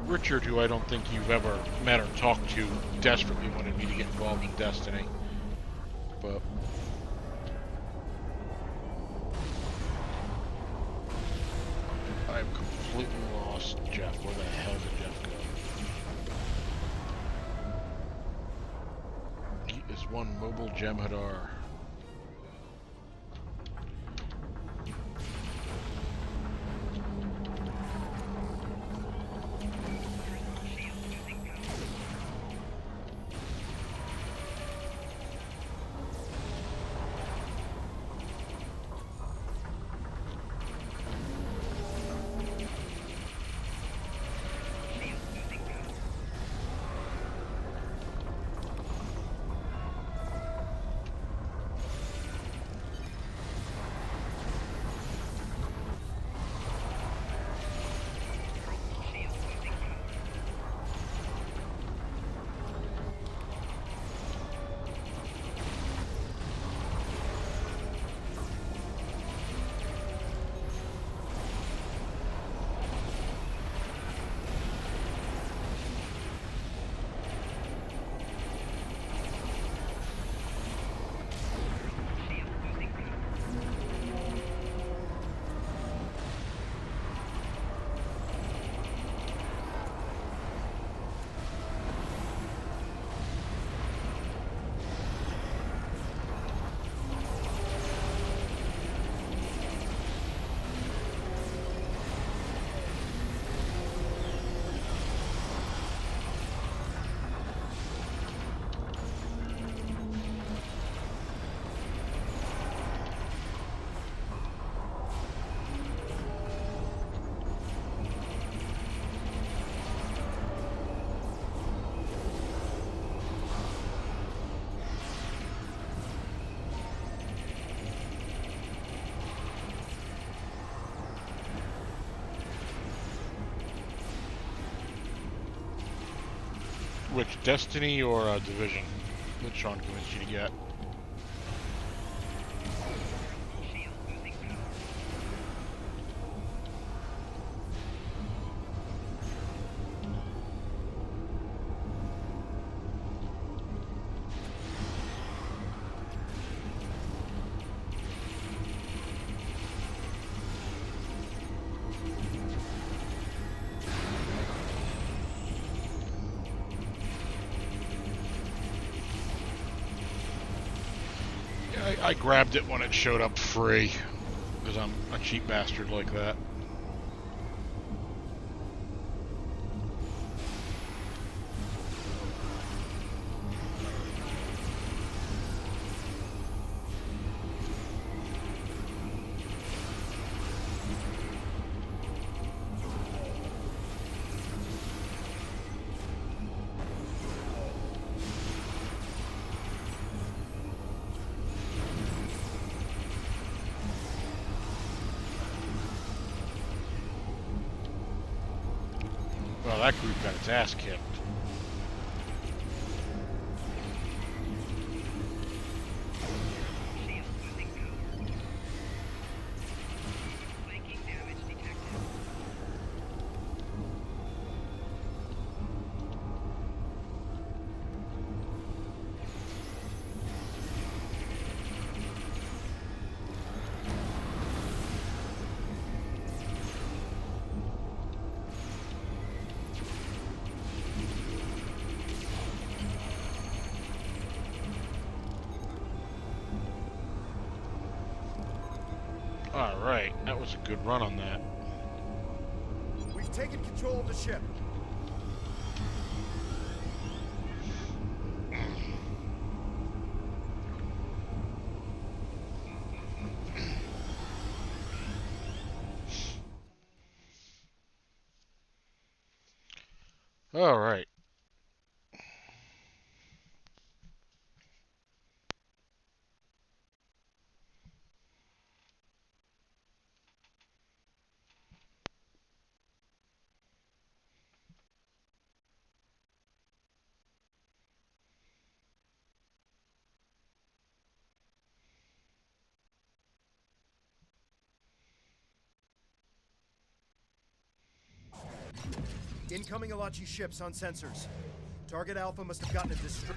Richard, who I don't think you've ever met or talked to, desperately wanted me to get involved in Destiny. But I've completely lost Jeff. Where the hell did Jeff go? He is one mobile Jem'Hadar. Which, Destiny or Division? Which Sean convinced you to get? I grabbed it when it showed up free, because I'm a cheap bastard like that. Well, that group got its ass kicked. Alright, that was a good run on that. We've taken control of the ship. Alright. Incoming Alachi ships on sensors. Target Alpha must have gotten a destroy.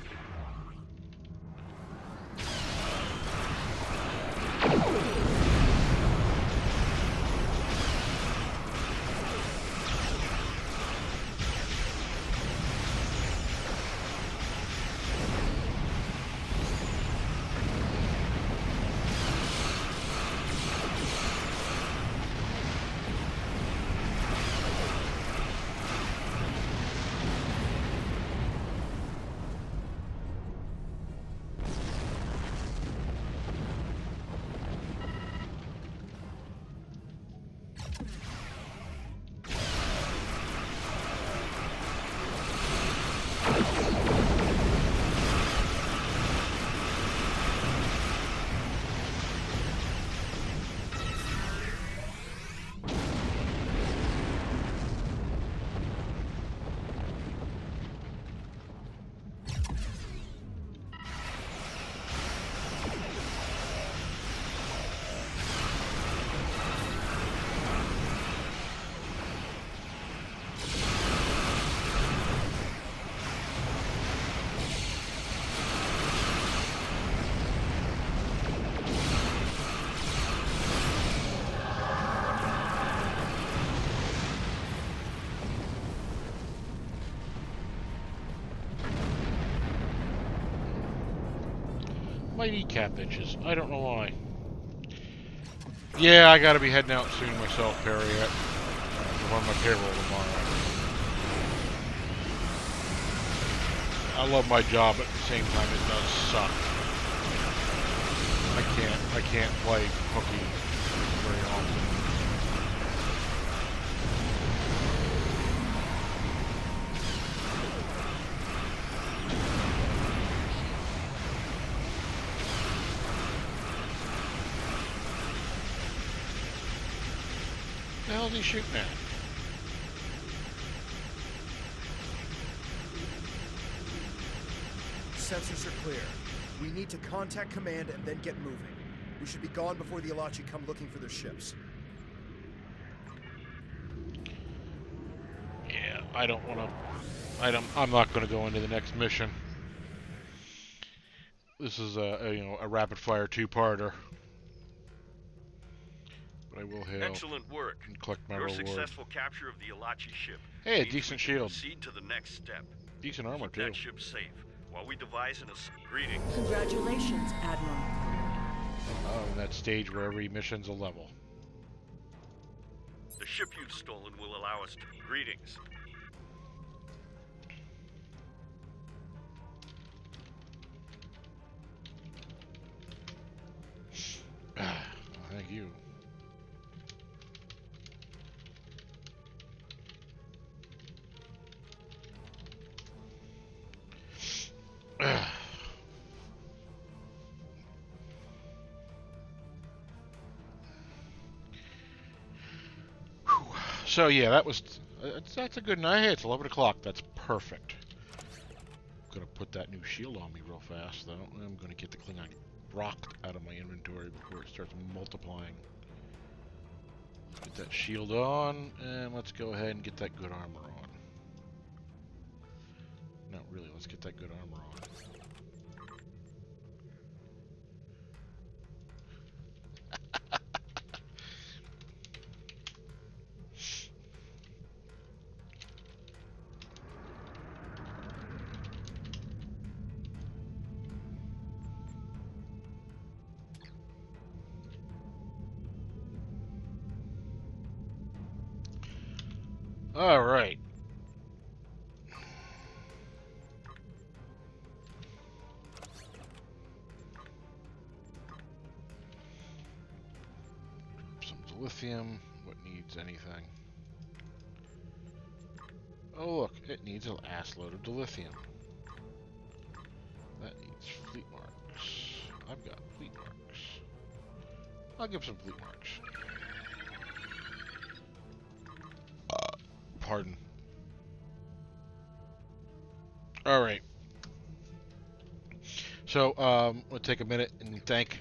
My kneecap itches. I don't know why. Yeah, I gotta be heading out soon myself, Perry. I'm on my payroll tomorrow. I love my job, but at the same time it does suck. I can't play hooky very often. What the hell is he shooting at? sensors are clear. We need to contact command and then get moving. We should be gone before the Alachi come looking for their ships. Yeah, I don't want to... I'm not going to go into the next mission. This is a rapid-fire two-parter. But I will hail Excellent work. and collect my Your reward. successful capture of the Alachi ship. Hey, a means decent we can shield. Proceed to the next step. Decent armor, Keep too. that ship safe while we devise an greetings. Congratulations, Admiral. Oh, in that stage where every mission's a level. The ship you've stolen will allow us to greetings. Thank you. So yeah, that's a good night. Hey, it's 11 o'clock. That's perfect. Gonna put that new shield on me real fast, though. I'm gonna get the Klingon rock out of my inventory before it starts multiplying. Get that shield on, and let's go ahead and get that good armor on. No, really, let's get that good armor on. All right. Some dilithium. What needs anything? Oh look, it needs an ass load of dilithium. That needs fleet marks. I've got fleet marks. I'll give some fleet marks. Pardon. All right. So, we'll take a minute and thank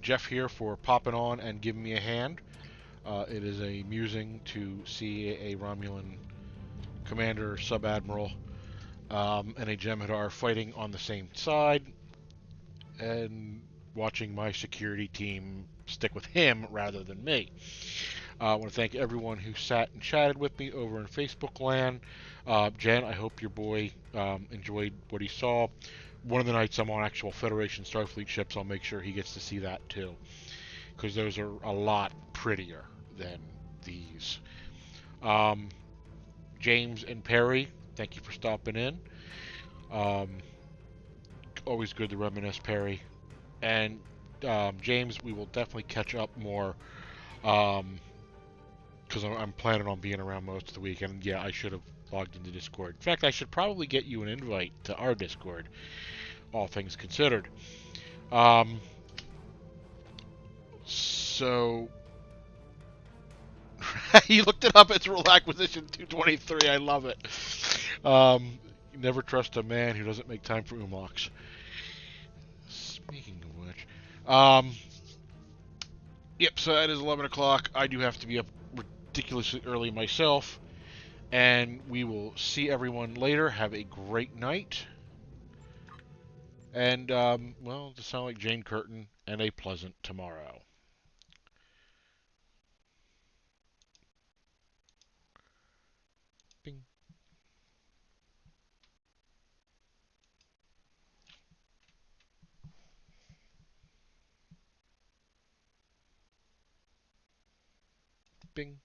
Jeff here for popping on and giving me a hand. It is amusing to see a Romulan commander, sub-admiral, and a Jem'Hadar fighting on the same side, and watching my security team stick with him rather than me. I want to thank everyone who sat and chatted with me over in Facebook land. Jen, I hope your boy enjoyed what he saw. One of the nights I'm on actual Federation Starfleet ships, I'll make sure he gets to see that too, because those are a lot prettier than these. James and Perry, thank you for stopping in. Always good to reminisce, Perry. And James, we will definitely catch up more. Because I'm planning on being around most of the week, and yeah, I should have logged into Discord. In fact, I should probably get you an invite to our Discord, all things considered. So, you looked it up, it's Rule Acquisition 223, I love it. You never trust a man who doesn't make time for Umlocks. Speaking of which, yep, so that is 11 o'clock. I do have to be up ridiculously early myself, and we will see everyone later. Have a great night, and well, to sound like Jane Curtin, and a pleasant tomorrow. Bing. Bing.